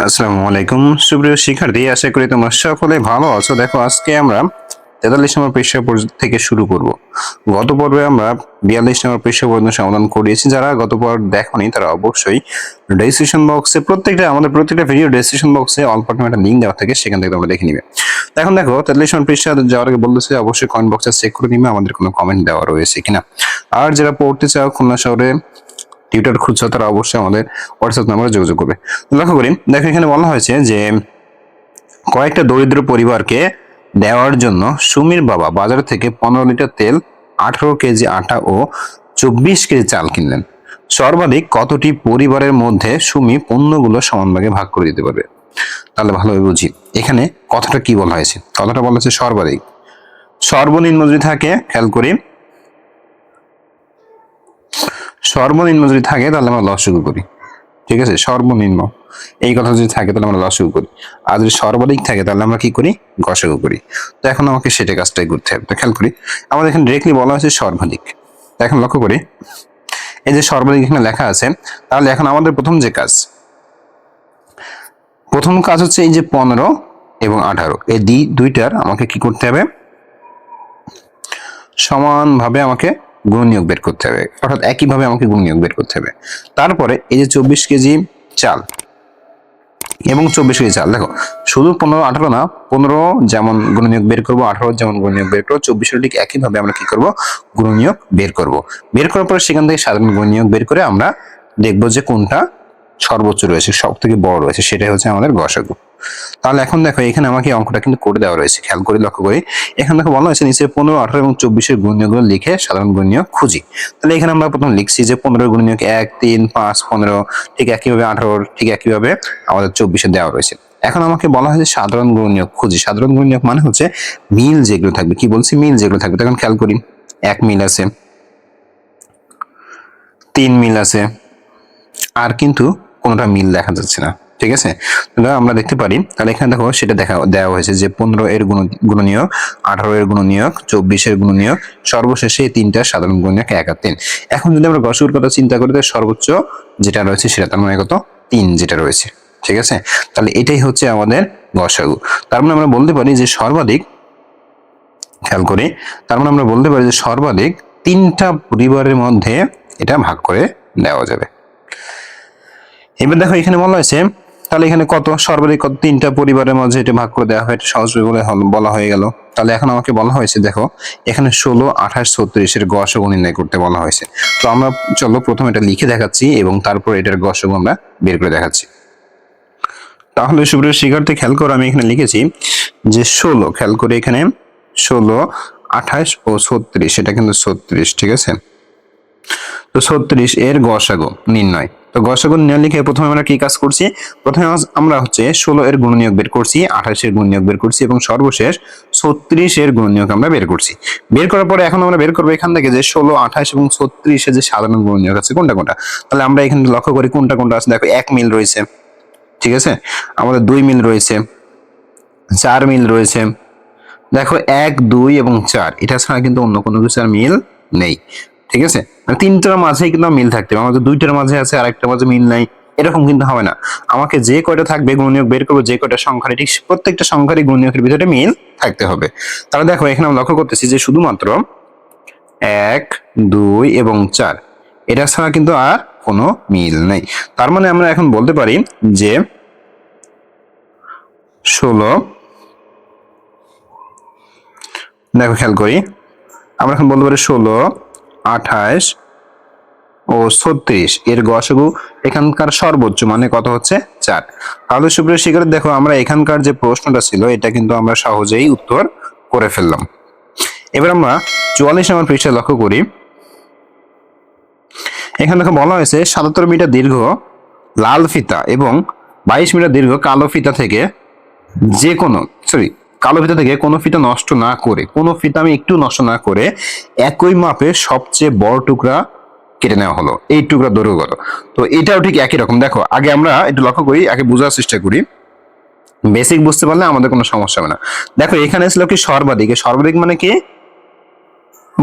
আসসালামু আলাইকুম সুপ্রিয় শিক্ষার্থী, আশা করি তোমরা সকলে ভালো আছো। দেখো, আজকে আমরা 43 নম্বর পৃষ্ঠা থেকে শুরু করব। গত পর্বে আমরা 42 নম্বর পৃষ্ঠা পর্যন্ত সমাধান করিয়েছি। যারা গত পর্ব দেখোনি তারা অবশ্যই ডেসক্রিপশন বক্সে আমাদের প্রত্যেকটা ভিডিও ডেসক্রিপশন বক্সে অল পার্টনার একটা লিঙ্ক দেওয়া থাকে, সেখান থেকে তোমরা দেখে নিবে। এখন দেখো, 43 নম্বর পৃষ্ঠা যাওয়ার আগে বলতেছে অবশ্যই কমেন্ট বক্সে চেক করে নিবে আমাদের কোনো কমেন্ট দেওয়া রয়েছে কিনা। আর যারা পড়তে চাও, খুলনা শহরে টিউটর খুঁজছো, তারা অবশ্যই আমাদের হোয়াটসঅ্যাপ নাম্বারে যোগাযোগ করবে। লক্ষ্য করি, দেখো এখানে বলা হয়েছে যে কয়েকটা দরিদ্র পরিবারকে দেওয়ার জন্য সুমির বাবা বাজার থেকে 15 লিটার তেল, 18 কেজি আটা ও 24 কেজি চাল কিনলেন। সর্বাধিক কতটি পরিবারের মধ্যে সুমি পণ্যগুলো সমান ভাগে ভাগ করে দিতে পারবে? তাহলে ভালোভাবে বুঝি, এখানে কথাটা কি বলা হয়েছে। কথাটা বলা হয়েছে সর্বাধিক। সর্বনিম্ন যদি থাকে, খেয়াল করি, সর্বনিম্ন যদি থাকে তাহলে আমরা লসাগু করি। ঠিক আছে, সর্বনিম্ন এই কথা যদি থাকে তাহলে আমরা লসাগু করি, আর যদি সর্বাধিক থাকে তাহলে আমরা কি করি? গসাগু করি। তো এখন আমাকে সেটা কাজটাই করতে হবে। তো খেয়াল করি, আমাদের এখানে ডিরেক্টলি বলা হয়েছে সর্বাধিক। তো এখন লক্ষ্য করি, এই যে সর্বাধিক এখানে লেখা আছে, তাহলে এখন আমাদের প্রথম কাজ হচ্ছে এই যে 15 এবং 18, এই দুইটার আমাকে কি করতে হবে? সমানভাবে আমাকে গুণনীয়ক বের করতে হবে, অর্থাৎ একইভাবে আমাকে গুণনীয়ক বের করতে হবে। তারপরে এই যে 24 কেজি চাল এবং 24 কেজি চাল, দেখো শুধু 15-18 না, 15 যেমন গুণনীয়ক বের করবো, 18 যেমন গুণনীয়ক বের করবো, 24 ঠিক একইভাবে আমরা কি করব? গুণনীয়ক বের করব। বের করার পরে সেখান থেকে সাধারণ গুণনীয়ক বের করে আমরা দেখবো যে কোনটা সর্বোচ্চ রয়েছে, সব থেকে বড় রয়েছে, সেটাই হচ্ছে আমাদের গসাগু। তাহলে এখন দেখো, এখানে আমাকে অঙ্কটা কিন্তু করে দেওয়া রয়েছে, খেয়াল করে লক্ষ্য করি। এখানে দেখো বলা হয়েছে নিচে 15, 18 এবং 24 গুণনীয়কগুলো লিখে সাধারণ গুণনীয়ক খুঁজি। তাহলে এখানে আমরা প্রথম লিখছি যে 15 গুণনীয়ক 1, 3, 5, 15, ঠিক একইভাবে 18 ঠিক একইভাবে আমাদের 24 দেওয়া রয়েছে। এখন আমাকে বলা হয়েছে সাধারণ গুণনীয়ক খুঁজি। সাধারণ গুণনীয়ক মানে হচ্ছে মিল যেগুলো থাকবে। কি বলছি? মিল যেগুলো থাকবে। তখন খেয়াল করি, 1 মিল আছে, 3 মিল আছে, আর কিন্তু কোনোটা মিল দেখা যাচ্ছে না। ঠিক আছে, তাহলে আমরা দেখতে পারি, তাহলে এখানে দেখো সেটা দেওয়া হয়েছে যে 15 এর গুণনীয়ক, 18 এর গুণনীয়ক, 24 এর গুণনীয়ক, সর্বশেষে এই তিনটা সাধারণ গুণনীয়ক 1 আর 3। এখন যদি আমরা গসাগুর কথা চিন্তা করি, তাহলে সর্বোচ্চ যেটা রয়েছে সেটা তার মানে কত? 3 যেটা রয়েছে। ঠিক আছে, তাহলে এটাই হচ্ছে আমাদের গসাগু। তার মানে আমরা বলতে পারি যে সর্বাধিক, খেয়াল করি, তার মানে আমরা বলতে পারি যে সর্বাধিক 3টা পরিবারের মধ্যে এটা ভাগ করে দেওয়া যাবে। এবার দেখো এখানে বলা হয়েছে, তাহলে এখানে কত? সর্বাধিক কত? 3টা পরিবারের মাঝে এটা ভাগ করে দেওয়া হয়, এটা সহজ বলে বলা হয়ে গেল। তাহলে এখন আমাকে বলা হয়েছে, দেখো এখানে 16, 28, 36 এর গসাগু নির্ণয় করতে বলা হয়েছে। তো আমরা চলো প্রথমে এটা লিখে দেখাচ্ছি এবং তারপর এটার গসাগু আমরা বের করে দেখাচ্ছি। তাহলে সুপ্রিয় শিক্ষার্থী, খেয়াল করো, আমি এখানে লিখেছি যে 16, খেয়াল করে এখানে 16, 28 ও 36, এটা কিন্তু 36। ঠিক আছে, তো 36 এর গসাগু নির্ণয়। তো গসাগু নির্ণয় লিখে প্রথমে আমরা কি কাজ করছি? প্রথমে আমরা হচ্ছে 16 এর গুণনীয়ক বের করছি, 28 এর গুণনীয়ক বের করছি এবং সর্বশেষ 36 এর গুণনীয়ক আমরা বের করছি। বের করার পরে এখন আমরা বের করবো এখান থেকে যে 16, 28 এবং 36 এর যে সাধারণ গুণনীয়ক আছে কোনটা কোনটা। তাহলে আমরা এখানে লক্ষ্য করি কোনটা কোনটা আছে। দেখো 1 মিল রয়েছে, ঠিক আছে, আমাদের 2 মিল রয়েছে, 4 মিল রয়েছে। দেখো 1, 2 এবং 4, এটা ছাড়া কিন্তু অন্য কোনো কিছু আর মিল নেই। ঠিক আছে, মানে 3টার মাঝেই কিন্তু মিল থাকতে হবে। আমাদের 2টার মাঝে আছে আর একটার মাঝে মিল নাই, এরকম কিন্তু হবে না। আমাকে যে কয়টা থাকবে গুণনীয়ক বের করবো, যে কয়টা সংখ্যার, ঠিক প্রত্যেকটা সংখ্যারই গুণনীয়কের ভিতরে মিল থাকতে হবে। তাহলে দেখো এখানে আমরা লক্ষ্য করতেছি যে শুধুমাত্র 1, 2 এবং 4, এটা ছাড়া কিন্তু আর কোনো মিল নেই। তার মানে আমরা এখন বলতে পারি যে 16, দেখো খেয়াল করি, আমরা এখন বলতে পারি 16, 28 ও 36 এর গসাগু এখানকার সর্বোচ্চ মানে কত হচ্ছে? 4। তাহলে সুপ্রিয় শিক্ষার্থী, দেখো আমরা এখানকার যে প্রশ্নটা ছিল এটা কিন্তু আমরা সহজেই উত্তর করে ফেললাম। এবার আমরা 44 নম্বর পৃষ্ঠায় লক্ষ্য করি, এখানে দেখো বলা হয়েছে 77 মিটার দীর্ঘ লাল ফিতা এবং 22 মিটার দীর্ঘ কালো ফিতা থেকে যে কোনো কালো ফিতা থেকে কোনো ফিতা নষ্ট না করে, কোনো ফিতা আমি একটু নষ্ট না করে একই মাপে সবচেয়ে বড় টুকরা কেটে নেওয়া হলো। এই টুকরা দৈর্ঘ্য কত? তো এটাও ঠিক একই রকম। দেখো আগে আমরা একটু লক্ষ্য করি, আগে বোঝার চেষ্টা করি, বেসিক বুঝতে পারলে আমাদের কোনো সমস্যা হবে না। দেখো এখানে ছিল কি সর্বাধিক, সর্বাধিক মানে কি?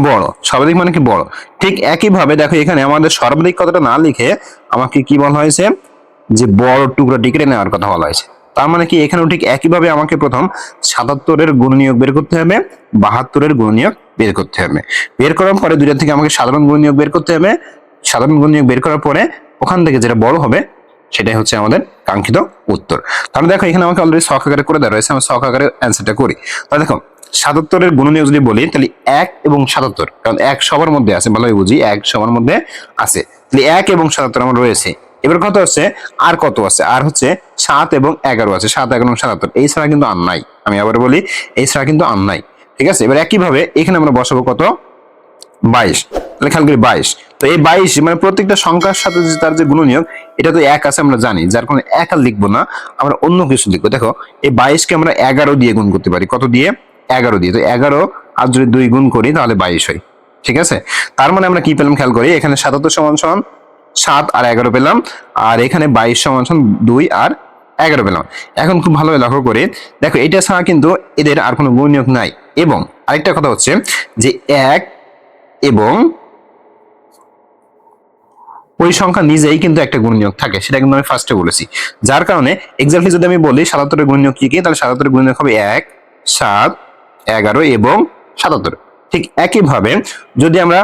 বড়। সর্বাধিক মানে কি? বড়। ঠিক একইভাবে দেখো এখানে আমাদের সর্বাধিক কথাটা না লিখে আমাকে কি বলা হয়েছে? যে বড় টুকরাটি কেটে নেওয়ার কথা বলা হয়েছে। তার মানে কি এখানেও ঠিক একইভাবে আমাকে প্রথম 77-এর গুণনীয়ক বের করতে হবে, 72-এর গুণনীয়ক বের করতে হবে। বের করার পরে দুইটা থেকে আমাকে সাধারণ গুণনীয়ক বের করতে হবে। সাধারণ গুণনীয়ক বের করার পরে ওখান থেকে যেটা বড় হবে সেটাই হচ্ছে আমাদের কাঙ্ক্ষিত উত্তর। তাহলে দেখো এখানে আমাকে অলরেডি ছক আকারে করে দেওয়া রয়েছে, আমি ছক আকারে অ্যান্সারটা করি। তাহলে দেখো 77-এর গুণনীয়ক যদি বলি তাহলে 1 এবং 77, কারণ 1 সবার মধ্যে আছে, ভালোই বুঝি 1 সবার মধ্যে আছে, তাহলে 1 এবং 77 আমার রয়েছে। এবার কত হচ্ছে, আর কত আছে, আর হচ্ছে 7 এবং 11 আছে, 7, 11 এবং 77, এই ছাড়া কিন্তু আর নাই। আমি আবার বলি এই ছাড়া কিন্তু আর নাই, ঠিক আছে। এবার একইভাবে এখানে আমরা বসাবো কত, 22, তাহলে খেয়াল করি 22। তো এই 22 মানে প্রত্যেকটা সংখ্যার সাথে যে তার যে গুণনীয়ক এটা তো 1 আছে আমরা জানি, যার কারণে 1 আর লিখবো না, আমরা অন্য কিছু লিখবো। দেখো এই 22 কে আমরা 11 দিয়ে গুণ করতে পারি, কত দিয়ে, 11 দিয়ে। তো 11 আর যদি 2 গুণ করি তাহলে 22 হয়, ঠিক আছে। তার মানে আমরা কি পেলাম খেয়াল করি, এখানে 77 সমান সমান 7 আর 11 পেলাম, আর এখানে 22 সমান সমান 2 আর 11 পেলাম। এখন খুব ভালোভাবে লক্ষ্য করে দেখো এটা ছাড়া কিন্তু এদের আর কোনো গুণনীয়ক নাই। এবং আরেকটা কথা হচ্ছে যে 1 এবং ওই সংখ্যা নিজেই কিন্তু একটা গুণনীয়ক থাকে, সেটা কিন্তু আমি ফার্স্টে বলেছি। যার কারণে এক্স্যাক্টলি যদি আমি বলি 77-এর গুণনীয়ক কি কি, তাহলে 77-এর গুণনীয়ক হবে 1, 7, 11 এবং 77। ঠিক একইভাবে যদি আমরা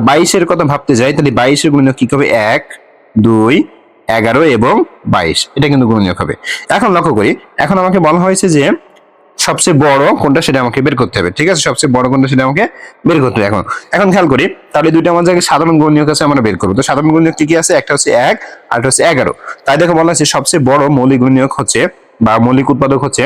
22-এর কথা ভাবতে যাই তাহলে 22-এর গুণনীয়ক কি হবে, 1, 2, 11 এবং 22, এটা কিন্তু গুণনীয়ক হবে। এখন লক্ষ্য করি, এখন আমাকে বলা হয়েছে যে সবচেয়ে বড় কোনটা সেটা আমাকে বের করতে হবে, ঠিক আছে। সবচেয়ে বড় কোনটা সেটা আমাকে বের করতে হবে। এখন এখন খেয়াল করি তাহলে দুইটা আমার জায়গায় সাধারণ গুণনীয়ক আছে, আমরা বের করবো। তো সাধারণ গুণনীয়ক কি কি আছে, একটা হচ্ছে 1 আর একটা হচ্ছে 11। তাই দেখো বলা হচ্ছে সবচেয়ে বড় মৌলিক গুণনীয়ক হচ্ছে বা মৌলিক উৎপাদক হচ্ছে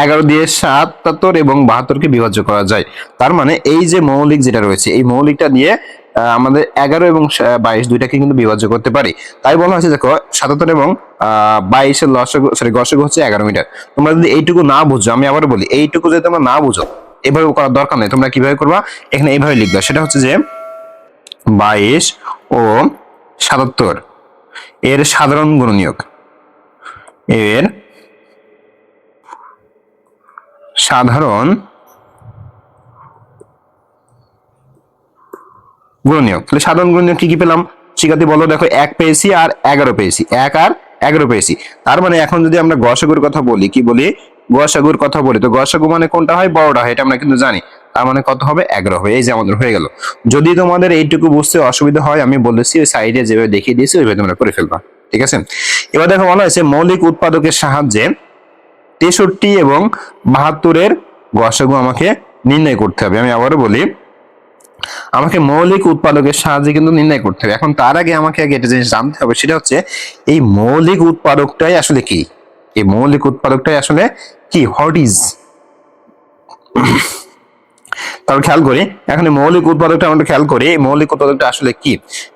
11 দিয়ে 77 এবং 72-কে বিভাজ্য করা যায়। তার মানে এই যে মৌলিক যেটা রয়েছে এই মৌলিকটা দিয়ে আমাদের 11 এবং 22 দুইটাকে কিন্তু বিভাজ্য করতে পারি। তাই বলা হয়েছে দেখো 77 এবং 22-এর লসাগু সরি গসাগু হচ্ছে 11 মিটার। তোমরা যদি এইটুকু না বুঝো, আমি আবার বলি এইটুকু যদি তোমরা না বুঝো এভাবে করার দরকার নেই, তোমরা কিভাবে করবা, এখানে এইভাবে লিখবা, সেটা হচ্ছে যে 22 ও 77 এর সাধারণ গুণনীয়ক, এর সাধারণ গুণনীয়ক। তাহলে সাধারণ গুণনীয়ক কি কি পেলাম, শিক্ষার্থী বলো, দেখো 1 পেয়েছি আর 11 পেয়েছি, 1 আর 11 পেয়েছি। তার মানে এখন যদি আমরা গসাগুর কথা বলি, কি বলি, গসাগুর কথা বলি, তো গসাগু মানে কোনটা হয়, বড়টা হয়, এটা আমরা কিন্তু জানি। তার মানে কত হবে, 11 হবে। এই যে আমাদের হয়ে গেল। যদি তোমাদের এইটুকু বুঝতে অসুবিধা হয় আমি বলেছি ওই সাইডে যেভাবে দেখিয়ে দিয়েছি ওইভাবে তোমরা করে ফেলবা, ঠিক আছে। এবার দেখো বলা হয়েছে মৌলিক উৎপাদকের সাহায্যে 63 এবং 72-এর গসাগু আমাকে নির্ণয় করতে হবে। আমি আবারও বলি আমাকে মৌলিক উৎপাদকের সাহায্যে কিন্তু নির্ণয় করতে হবে। এখন তার আগে আমাকে আগে একটা জিনিস জানতে হবে, সেটা হচ্ছে এই মৌলিক উৎপাদকটাই আসলে কি, এই মৌলিক উৎপাদকটাই আসলে কি, হোয়াট ইজ। তাহলে খেয়াল করি এখন এই মৌলিক উৎপাদকটা আমরা খেয়াল করি, এই মৌলিক উৎপাদকটা আসলে কি।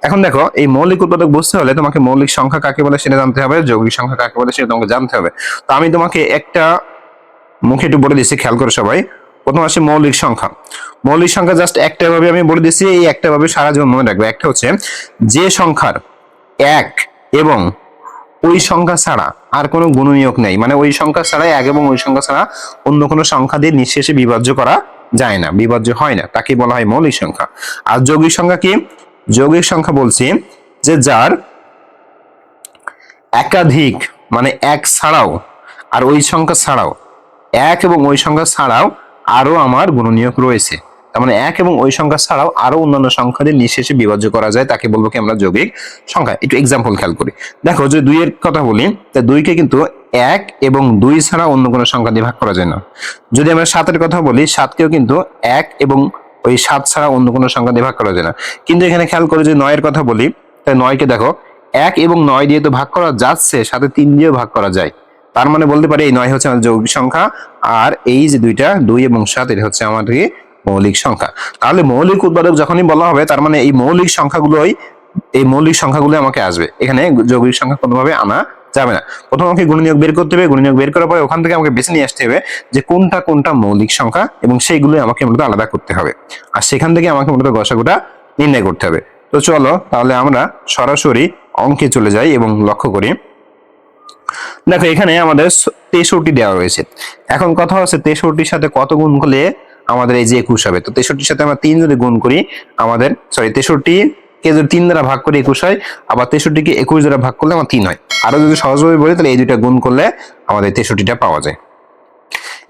এখন দেখো এই মৌলিক উৎপাদক বুঝতে হলে তোমাকে মৌলিক সংখ্যা কাকে বলে সেটা জানতে হবে, যৌগিক সংখ্যা কাকে বলে সেটা তোমাকে জানতে হবে। তো আমি তোমাকে একটা মুখে একটু বলে দিচ্ছি, খেয়াল করো সবাই। প্রথম আসে মৌলিক সংখ্যা। মৌলিক সংখ্যা জাস্ট একটা ভাবে আমি বলে দিচ্ছি, এই একটা ভাবে সারা জীবন মনে রাখবে। একটা হচ্ছে যে সংখ্যার 1 এবং ওই সংখ্যা ছাড়া আর কোনো গুণনীয়ক নেই, মানে ওই সংখ্যা ছাড়া 1 এবং ওই সংখ্যা ছাড়া অন্য কোনো সংখ্যা দিয়ে নিঃশেষে বিভাজ্য করা যায় না, বিভাজ্য হয় না, তাকে বলা হয় মৌলিক সংখ্যা। আর যৌগিক সংখ্যা কি, যৌগিক সংখ্যা বলছি যে যার একাধিক মানে 1 ছাড়াও আর ওই সংখ্যা ছাড়াও 1 এবং ওই সংখ্যা ছাড়াও আরো আমার গুণনীয়ক রয়েছে। তার মানে 1 এবং ওই সংখ্যা ছাড়াও আরো অন্যান্য সংখ্যা দিয়ে নিঃশেষে বিভাজ্য করা যায়, তাকে বলবো কি আমরা যৌগিক সংখ্যা। একটু এক্সাম্পল খেয়াল করি, দেখো যদি 2 এর কথা বলি, তা 2 কে কিন্তু 1 এবং 2 ছাড়া অন্য কোনো সংখ্যা দিয়ে ভাগ করা যায় না। যদি আমরা 7 এর কথা বলি, 7 কেও কিন্তু 1 এবং ওই 7 ছাড়া অন্য কোনো সংখ্যা দিয়ে ভাগ করা যায় না। কিন্তু এখানে খেয়াল করে যদি 9 এর কথা বলি, তাই 9 কে দেখো 1 এবং 9 দিয়ে তো ভাগ করা যাচ্ছে, সাথে 3 দিয়েও ভাগ করা যায়। তার মানে বলতে পারি এই 9 হচ্ছে আমাদের যৌগিক সংখ্যা, আর এই যে দুইটা 2 এবং 7 এটা হচ্ছে আমাদের মৌলিক সংখ্যা। তাহলে মৌলিক উৎপাদক যখনই বলা হবে তার মানে এই মৌলিক সংখ্যাগুলো আমাকে আসবে, এখানে যৌগিক সংখ্যা কোনোভাবে আনা যাবে না। প্রথম আমাকে গুণনীয়ক বের করতে হবে, গুণনীয়ক বের করার পরে ওখান থেকে আমাকে বেছে নিয়ে আসতে হবে যে কোনটা কোনটা মৌলিক সংখ্যা, এবং সেইগুলো আমাকে মূলত আলাদা করতে হবে, আর সেখান থেকে আমাকে মূলত গসাগুটা নির্ণয় করতে হবে। তো চলো তাহলে আমরা সরাসরি অঙ্কে চলে যাই এবং লক্ষ্য করি। দেখো এখানে আমাদের 63 দেওয়া রয়েছে। এখন কথা হচ্ছে 63-র সাথে কত গুণ করলে আমাদের এই যে 21 হবে। তো 63-র সাথে আমরা 3 যদি গুণ করি আমাদের 63 কে যদি 3 দ্বারা ভাগ করে 21 হয়, আবার 63 কে 21 দ্বারা ভাগ করলে আমার 3 হয়। আরো যদি সহজভাবে বলি তাহলে এই দুইটা গুণ করলে আমাদের 63টা পাওয়া যায়।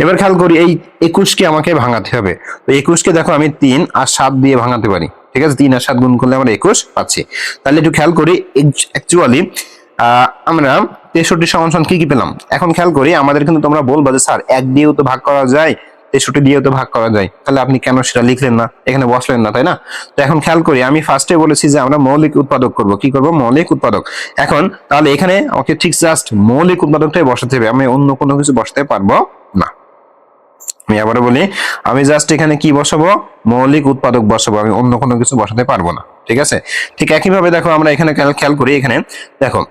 এবার খেয়াল করি এই 21 কে আমাকে ভাঙাতে হবে। তো 21 কে দেখো আমি 3 আর 7 দিয়ে ভাঙাতে পারি, ঠিক আছে? 3 আর 7 গুণ করলে আমরা 21 পাচ্ছি। তাহলে একটু খেয়াল করি অ্যাকচুয়ালি আমরা 63 সমান কি কি পেলাম। এখন খেয়াল করি আমাদের কিন্তু তোমরা বলবা যে স্যার 1 দিয়েও তো ভাগ করা যায়, 63 দিয়েও তো ভাগ করা যায়, তাহলে আপনি কেন সেটা লিখলেন না, এখানে বসলেন না, তাই না? তো এখন খেয়াল করি আমি ফার্স্টে বলেছি যে আমরা মৌলিক উৎপাদক করব। কি করব? মৌলিক উৎপাদক। এখন তাহলে এখানে আমাকে ঠিক জাস্ট মৌলিক উৎপাদকটাই বসাতে হবে, আমি অন্য কোনো কিছু বসাতে পারবো না। আমি আবারও বলি, আমি জাস্ট এখানে কি বসাবো? মৌলিক উৎপাদক বসাবো, আমি অন্য কোনো কিছু বসাতে পারবো না, ঠিক আছে? ঠিক একইভাবে দেখো আমরা এখানে খেয়াল করি, এখানে দেখো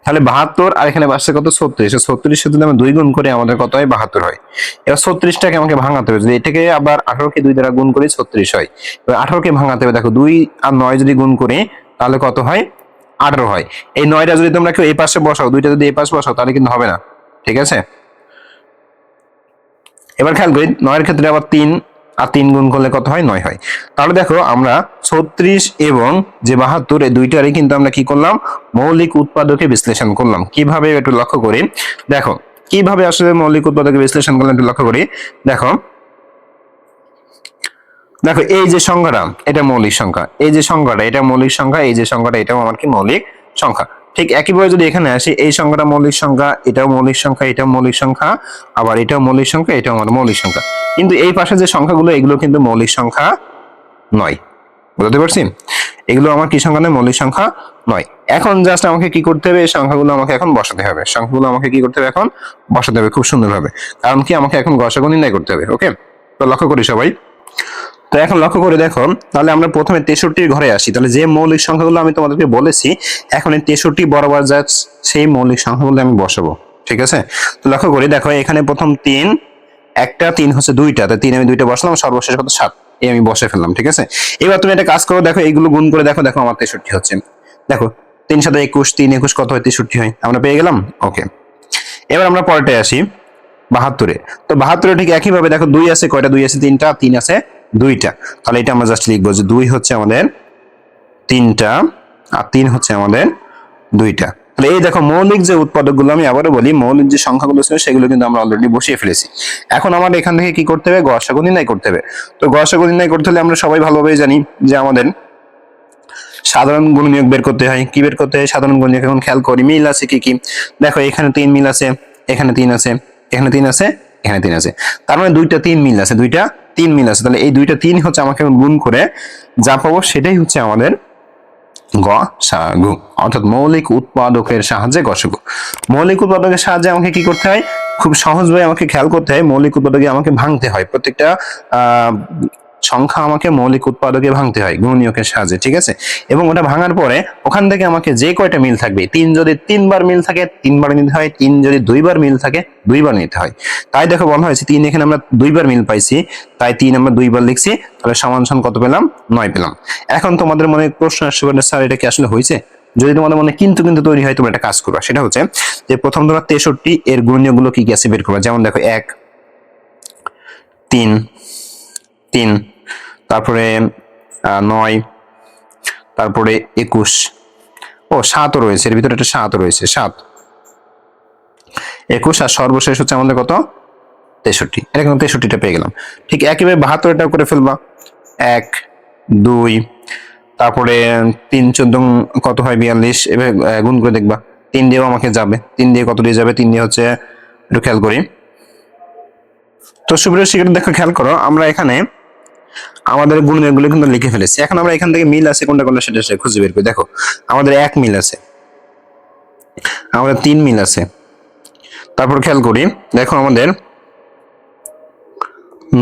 তাহলে 72 আর এখানে বাসছে কত? 36। 36 সাথে যদি আমরা 2 গুণ করি আমাদের কত হয়? 72 হয়। এবার 36টাকে আমাকে ভাঙাতে হবে, যদি এটাকে আবার 18 কে 2 দ্বারা গুণ করি 36 হয়। এবার 18 কে ভাঙাতে হবে, দেখো 2 আর 9 যদি গুণ করি তাহলে কত হয়? 18 হয়। এই 9টা যদি তোমরা কেউ এই পাশে বসাও, 2টা যদি এই পাশে বসাও তাহলে কিন্তু হবে না, ঠিক আছে? এবার খেয়াল করি 9 এর ক্ষেত্রে আবার 3 আর 3 গুণ করলে কত হয়? 9 হয়। তাহলে দেখো আমরা 36 এবং যে 72 এই দুইটারই কিন্তু আমরা কি করলাম? মৌলিক উৎপাদকে বিশ্লেষণ করলাম। কিভাবে একটু লক্ষ্য করি, দেখো কিভাবে আসলে মৌলিক উৎপাদকে বিশ্লেষণ করলাম একটু লক্ষ্য করি। দেখো দেখো এই যে সংখ্যাটা এটা মৌলিক সংখ্যা, এই যে সংখ্যাটা এটা মৌলিক সংখ্যা, এই যে সংখ্যাটা এটাও আমার কি মৌলিক সংখ্যা। ঠিক একইভাবে যদি এখানে আসি, এই সংখ্যাটা মৌলিক সংখ্যা, এটাও মৌলিক সংখ্যা, এটাও মৌলিক সংখ্যা, আবার এটাও মৌলিক সংখ্যা, এটাও আমার মৌলিক সংখ্যা। কিন্তু এই পাশে যে সংখ্যাগুলো এগুলো কিন্তু মৌলিক সংখ্যা নয়। বুঝতে পারছি? এগুলো আমার কি সংখ্যা নয়? মৌলিক সংখ্যা নয়। এখন জাস্ট আমাকে কি করতে হবে? এই সংখ্যাগুলো আমাকে এখন বসাতে হবে, সংখ্যাগুলো আমাকে কি করতে হবে? এখন বসাতে হবে খুব সুন্দরভাবে। কারণ কি আমাকে এখন গসাগু নির্ণয় করতে হবে। ওকে, তো লক্ষ্য করি সবাই। তো এখন লক্ষ্য করে দেখো, তাহলে আমরা প্রথমে 63 ঘরে আসি। তাহলে যে মৌলিক সংখ্যাগুলো আমি তোমাদেরকে বলেছি, এখন এই 63 বরাবর জাস্ট সেই মৌলিক সংখ্যাগুলো আমি বসাবো, ঠিক আছে? তো লক্ষ্য করি দেখো এখানে প্রথম 3, একটা 3 হচ্ছে 2টা, তো 3 আমি 2টা বসালাম, সর্বশেষ কত? 7, এই আমি বসে ফেললাম, ঠিক আছে? এবার তুমি একটা কাজ করো, দেখো এইগুলো গুণ করে দেখো, দেখো আমার 63 হচ্ছে। দেখো 3 7 21, 3 21 কত হয়? 63 হয়। আমরা পেয়ে গেলাম। ওকে, এবার আমরা পরেরটায় আসি 72-এ। তো 72-এ ঠিক একইভাবে দেখো 2 আছে কয়টা? 2 আছে 3টা, 3 আছে 2টা। তাহলে এটা আমরা জাস্ট লিখবো যে 2 হচ্ছে আমাদের 3টা আর 3 হচ্ছে আমাদের 2টা। তাহলে এই দেখো মৌলিক যে উৎপাদকগুলো, আমি আবারও বলি মৌলিক যে সংখ্যাগুলো ছিল সেগুলো কিন্তু আমরা অলরেডি বসিয়ে ফেলেছি। এখন আমাদের এখান থেকে কি করতে হবে? গসাগু নির্ণয় করতে হবে। তো গসাগু নির্ণয় করতে হলে আমরা সবাই ভালোভাবে জানি যে আমাদের সাধারণ গুণনীয়ক বের করতে হয়। কি বের করতে হয়? সাধারণ গুণনীয়ক। এখন খেয়াল করি মিল আছে কি কি। দেখো এখানে 3 মিল আছে, এখানে 3 আছে, এখানে 3 আছে, এখানে 3 আছে। তার মানে 2টা 3 মিল আছে, 2টা 3 মিল আছে। তাহলে এই 2টা 3 হচ্ছে আমাকে গুণ করে যা পাবো সেটাই হচ্ছে আমাদের গসাগু, অর্থাৎ মৌলিক উৎপাদকের সাহায্যে গসাগু। মৌলিক উৎপাদকের সাহায্যে আমাকে কি করতে হয়? খুব সহজভাবে আমাকে খেয়াল করতে হয়, মৌলিক উৎপাদকে আমাকে ভাঙতে হয়। প্রত্যেকটা সংখ্যা আমাকে মৌলিক উৎপাদকে ভাঙতে হয় গুণনীয়কের সাহায্যে, ঠিক আছে? এবং ওটা ভাঙার পরে ওখান থেকে আমাকে যে কয়টা মিল থাকবে, 3 যদি 3 বার মিল থাকে 3 বার নিতে হয়, 3 যদি 2 বার মিল থাকে 2 বার নিতে হয়। তাই দেখো বলা হয়েছে 3 এখানে আমরা 2 বার মিল পাইছি, তাই 3 আমরা 2 বার লিখছি। তাহলে সমান কত পেলাম? 9 পেলাম। এখন তোমাদের মনে প্রশ্ন আসতে পারে, স্যার এটা কি আসলে হয়েছে? যদি তোমাদের মনে কিন্তু তৈরি হয়, তোমরা একটা কাজ করবা, সেটা হচ্ছে যে প্রথম তোমরা 63 এর গুণনীয়কগুলো কি কি আছে বের করবা। যেমন দেখো 1 3 3, তারপরে 9, তারপরে 21, ও 7ও রয়েছে, এর ভিতরে একটা 7ও রয়েছে, 7 21, আর সর্বশেষ হচ্ছে আমাদের কত? 63। এরকম 63টা পেয়ে গেলাম। ঠিক একইভাবে 72টা করে ফেলবা। 1 2, তারপরে 3 14 কত হয়? 42। এভাবে গুণ করে দেখবা। 3 দিয়েও আমাকে যাবে, 3 দিয়ে কত দিয়ে যাবে? 3 দিয়ে হচ্ছে, একটু খেয়াল করি। তো সুপ্রিয় শিক্ষার্থী দেখো খেয়াল করো, আমরা এখানে আমাদের গুণনীয়কগুলো কিন্তু লিখে ফেলেছি। এখন আমরা এখান থেকে মিল আছে কোনটা কোনটা সেটা খুঁজে বের করি। দেখো আমাদের 1 মিল আছে, আমাদের 3 মিল আছে, তারপর খেয়াল করি দেখো আমাদের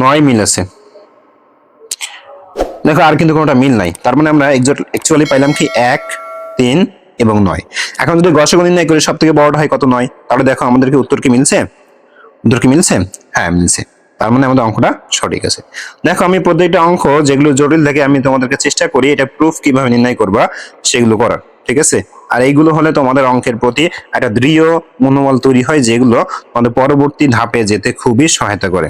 9 মিল আছে। দেখো আর কিন্তু কোনোটা মিল নাই, তার মানে আমরা অ্যাকচুয়ালি পাইলাম কি 1 3 এবং 9। এখন যদি গসাগু নির্ণয় করি সব থেকে বড়টা হয় কত? 9। তাহলে দেখো আমাদেরকে উত্তর কি মিলছে? উত্তর কি মিলছে? হ্যাঁ মিলছে। তার মানে আমাদের অঙ্কটা সঠিক আছে। দেখো আমি প্রত্যেকটা অঙ্ক যেগুলো জটিল থাকে আমি তোমাদেরকে চেষ্টা করি এটা প্রুফ কিভাবে নির্ণয় করবা সেগুলো করার, ঠিক আছে? আর এইগুলো হলে তোমাদের অঙ্কের প্রতি একটা দৃঢ় মনোবল তৈরি হয়, যেগুলো তোমাদের পরবর্তী ধাপে যেতে খুবই সহায়তা করে।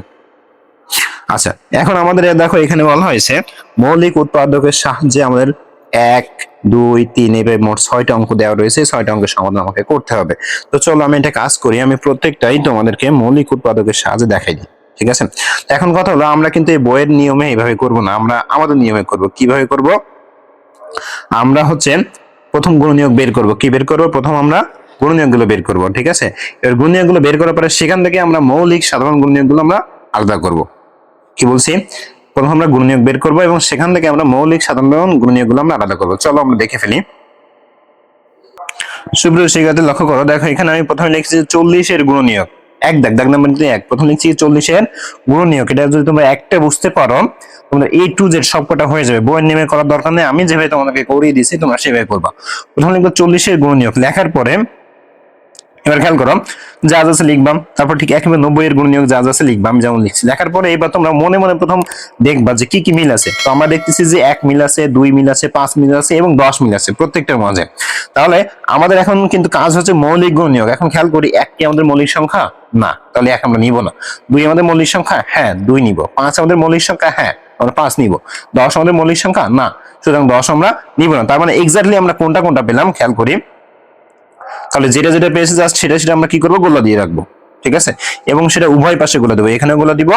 আচ্ছা এখন আমাদের দেখো এখানে বলা হয়েছে মৌলিক উৎপাদকের সাহায্যে আমাদের 1 2 3 এভাবে মোট 6টা অঙ্ক দেওয়া রয়েছে, 6টা অঙ্কের সমাধান আমাকে করতে হবে। তো চলো আমি এটা কাজ করি, আমি প্রত্যেকটাই তোমাদেরকে মৌলিক উৎপাদকের সাহায্যে দেখাই দিই, ঠিক আছে। এখন কথা হলো আমরা কিন্তু এই বইয়ের নিয়মে এইভাবে করব না, আমরা আমাদের নিয়মে করব। কিভাবে করব? আমরা হচ্ছে প্রথম গুণনীয়ক বের করব। কি বের করব? প্রথম আমরা গুণনীয়কগুলো বের করব, ঠিক আছে। এবার গুণনীয়কগুলো বের করার পরে সেখান থেকে আমরা মৌলিক সাধারণ গুণনীয়কগুলো আমরা আলাদা করব। কি বলছি? প্রথম আমরা গুণনীয়ক বের করব এবং সেখান থেকে আমরা মৌলিক সাধারণ গুণনীয়কগুলো আমরা আলাদা করব। চলো আমরা দেখে ফেলি। সুপ্রিয় শিক্ষার্থী লক্ষ্য করো, দেখো এখানে আমি প্রথমে লিখছি 40 এর গুণনীয়ক। দাগ নাম্বার 1 প্রথম লিখছি 40 এর গুণনীয়ক। এটা যদি তোমরা একটা বুঝতে পারো, তোমরা A to Z সবকটা হয়ে যাবে। বইয়ের নেমে করার দরকার নেই, আমি যেভাবে তোমাদেরকে করিয়ে দিয়েছি তোমরা সেভাবে করবা। প্রথম লিখবো 40 এর গুণনীয়ক, লেখার পরে এবার খেয়াল করো যা যা আছে লিখবাম, তারপর ঠিক একইভাবে 90 এর গুণনীয়ক যা যা আছে লিখবাম যেমন লিখছি। লেখার পরে এবার তোমরা মনে মনে প্রথম দেখবা যে কি কি মিল আছে। তো আমরা দেখতেছি যে 1 মিল আছে, 2 মিল আছে, 5 মিল আছে এবং 10 মিল আছে প্রত্যেকটার মাঝে। তাহলে আমাদের এখন কিন্তু কাজ হচ্ছে মৌলিক গুণনীয়ক। এখন খেয়াল করি 1 কি আমাদের মৌলিক সংখ্যা? না, তাহলে 1 আমরা নিব না। 2 আমাদের মৌলিক সংখ্যা? হ্যাঁ 2 নিব। 5 আমাদের মৌলিক সংখ্যা? হ্যাঁ আমরা 5 নিব। 10 আমাদের মৌলিক সংখ্যা? না, সুতরাং 10 আমরা নিব না। তার মানে এক্স্যাক্টলি আমরা কোনটা কোনটা পেলাম খেয়াল করি। তাহলে যেটা যেটা পেয়েছে জাস্ট সেটা সেটা আমরা কি করবো? গোলা দিয়ে রাখবো, ঠিক আছে। এবং সেটা উভয় পাশে গোলা দেবো, এখানে গোলা দিব,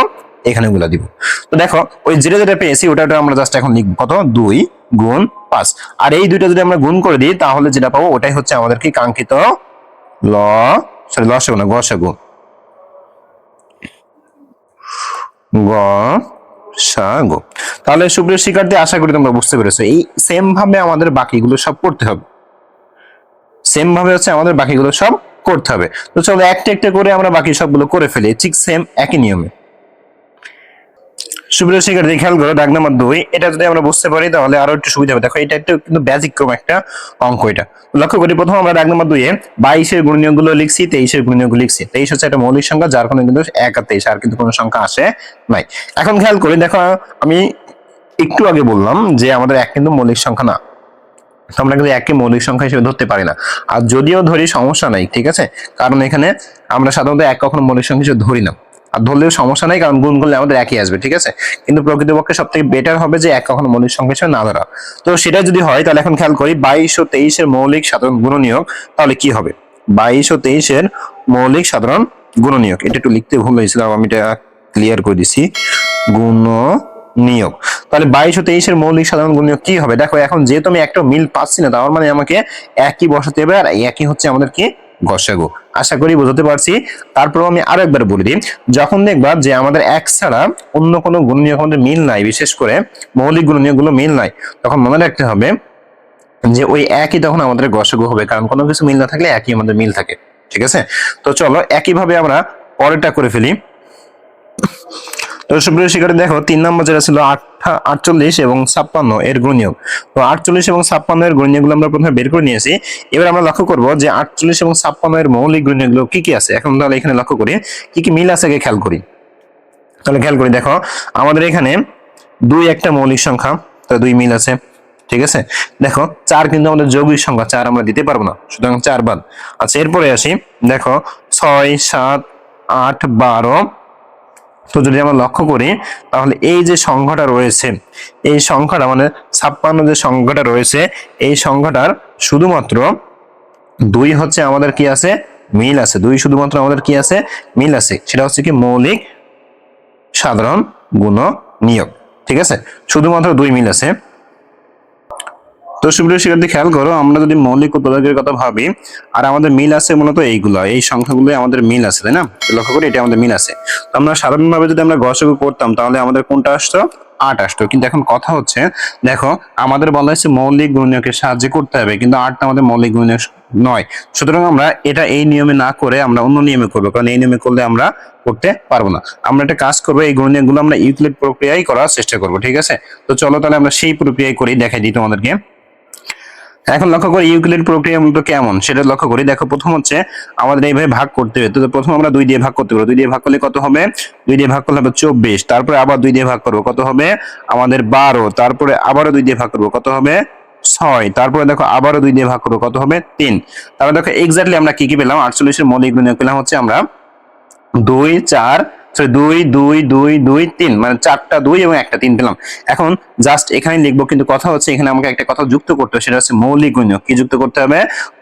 এখানে গোলা দিব। তো দেখো ওই যেটা যেটা পেয়েছি ওটা আমরা জাস্ট এখন লিখবো কত? 2 গুণ 5। আর এই দুইটা যদি আমরা গুণ করে দিই তাহলে যেটা পাবো ওটাই হচ্ছে আমাদের কি কাঙ্ক্ষিত লসাগু না গসাগু, গসাগু। তাহলে সুপ্রিয় শিক্ষার্থী আশা করি তোমরা বুঝতে পেরেছো। এই সেম ভাবে আমাদের বাকিগুলো সব করতে হবে, সেম ভাবে হচ্ছে আমাদের বাকিগুলো সব করতে হবে। তো চলো একটা একটা করে আমরা বাকি সবগুলো করে ফেলি, ঠিক সেম একই নিয়মে। সুপ্রিয় শিক্ষার্থী খেয়াল করো দাগ নাম্বার 2, এটা যদি আমরা বুঝতে পারি তাহলে আরো একটু সুবিধা হবে। দেখো এটা একটু কিন্তু ব্যতিক্রম একটা অঙ্ক। এটা লক্ষ্য করি, প্রথম আমরা দাগ নাম্বার 2 এ 22 এর গুণনীয়কগুলো লিখছি, 23 এর গুণনীয়কগুলো লিখছি। 23 হচ্ছে একটা মৌলিক সংখ্যা যার কোনো কিন্তু 1 আর 23 আর কিন্তু কোনো সংখ্যা আসে নাই। এখন খেয়াল করি, দেখো আমি একটু আগে বললাম যে আমাদের 1 কিন্তু মৌলিক সংখ্যা না, আমরা কিন্তু এককে মৌলিক সংখ্যা হিসেবে ধরতে পারি না। আর যদিও ধরি সমস্যা নাই, ঠিক আছে, কারণ এখানে আমরা সাধারণত 1 কখনো মৌলিক সংখ্যা হিসেবে ধরি না। আর ধরলেও সমস্যা নাই, কারণ গুণ করলে আমাদের একই আসবে, ঠিক আছে। কিন্তু প্রকৃতপক্ষে সব থেকে বেটার হবে যে 1 কখনো মৌলিক সংখ্যা হিসেবে না ধরা। তো সেটা যদি হয় তাহলে এখন খেয়াল করি 22 ও 23 এর মৌলিক সাধারণ গুণনীয়ক তাহলে কি হবে? 22 ও 23 এর মৌলিক সাধারণ গুণনীয়ক, এটা একটু লিখতে ভুল হয়েছিল, আমি এটা ক্লিয়ার করে দিছি। গুণনীয়ক, তাহলে 22 ও 23 এর মৌলিক সাধারণ গুণনীয়ক কি হবে? দেখো এখন যেহেতু আমি একটা মিল পাচ্ছি না, তার মানে আমাকে একই বসাতে হবে, আর একই হচ্ছে আমাদের কি গসাগু। আশা করি বুঝতে পারছি। তারপর আমি আরো একবার বলে দিই, যখন দেখবা যে আমাদের এক ছাড়া অন্য কোনো গুণনীয়ক আমাদের মিল নাই, বিশেষ করে মৌলিক গুণনীয়ক গুলো মিল নাই, তখন মনে রাখতে হবে যে ওই একই তখন আমাদের গসাগু হবে, কারণ কোনো কিছু মিল না থাকলে একই আমাদের মিল থাকে, ঠিক আছে। তো চলো একইভাবে আমরা পরেরটা করে ফেলি। তো সুপ্রিয় শিক্ষার্থী দেখো 3 নম্বর যেটা ছিল 48 এবং 56 এর গুণনীয়ক। তো 48 এবং 56 এর গুণনীয়কগুলো আমরা প্রথমে বের করে নিয়েছি। এবার আমরা লক্ষ্য করব যে 48 এবং 56 এর মৌলিক গুণনীয়কগুলো কি কি আছে। এখন তাহলে এখানে লক্ষ্য করি কি কি মিল আছে খেয়াল করি। তাহলে খেয়াল করি, দেখো আমাদের এখানে 2 একটা মৌলিক সংখ্যা, তো 2 মিল আছে, ঠিক আছে। দেখো 4 কিন্তু আমাদের যৌগিক সংখ্যা, 4 আমরা দিতে পারবো না, সুতরাং 4 বাদ। আচ্ছা এরপরে আসি, দেখো 6 7 8 12। তো যদি আমরা লক্ষ্য করি তাহলে এই যে সংখ্যাটা রয়েছে, এই সংখ্যাটা মানে 56 যে সংখ্যাটা রয়েছে, এই সংখ্যাটার শুধুমাত্র 2 হচ্ছে আমাদের কি আছে? মিল আছে। 2 শুধুমাত্র আমাদের কি আছে? মিল আছে। সেটা হচ্ছে কি মৌলিক সাধারণ গুণনীয়ক, ঠিক আছে। শুধুমাত্র 2 মিল আছে। তো সুপ্রিয় শিক্ষার্থী খেয়াল করো, আমরা যদি মৌলিক উৎপাদকের কথা ভাবি আর আমাদের মিল আছে মূলত এইগুলো, এই সংখ্যাগুলো আমাদের মিল আছে, তাই না? লক্ষ্য করি এটা আমাদের মিল আছে। তো আমরা সাধারণভাবে যদি আমরা গসাগু করতাম তাহলে আমাদের কোনটা আসতো? 8 আসতো। কিন্তু এখন কথা হচ্ছে, দেখো আমাদের বলা হয়েছে মৌলিক গুণনীয়কের সাহায্যে করতে হবে, কিন্তু 8টা আমাদের মৌলিক গুণনীয়ক নয়। সুতরাং আমরা এটা এই নিয়মে না করে আমরা অন্য নিয়মে করবো, কারণ এই নিয়মে করলে আমরা করতে পারবো না। আমরা একটা কাজ করবো, এই গুণনীয়কগুলো আমরা ইউক্লিড প্রক্রিয়ায় করার চেষ্টা করবো, ঠিক আছে। তো চলো তাহলে আমরা সেই প্রক্রিয়ায় করি, দেখাই দিই তোমাদেরকে। এখন লক্ষ্য করি ইউক্লিড প্রক্রিয়া মূলত কেমন সেটা লক্ষ্য করি। দেখো প্রথম হচ্ছে আমাদের এইভাবে ভাগ করতে হবে। তো প্রথম আমরা 2 দিয়ে ভাগ করতে পারবো। 2 দিয়ে ভাগ করলে কত হবে? 2 দিয়ে ভাগ করলে হবে 24। তারপরে আবার 2 দিয়ে ভাগ করবো, কত হবে? আমাদের 12। তারপরে আবারও 2 দিয়ে ভাগ করবো, কত হবে? 6। তারপরে দেখো আবারও 2 দিয়ে ভাগ করবো, কত হবে? 3। তারপরে দেখো এক্স্যাক্টলি আমরা কি কি পেলাম? 48 এর মৌলিক গুণনীয়ক পেলাম হচ্ছে আমরা 2 4 সরি 2 2 2 2 3 মানে 4টা 2 এবং একটা 3 পেলাম। এখন জাস্ট এখানে লিখবো, কিন্তু কথা হচ্ছে এখানে আমাকে একটা কথা যুক্ত করতে হবে, সেটা হচ্ছে মৌলিক গুণনীয়ক। কি যুক্ত করতে হবে?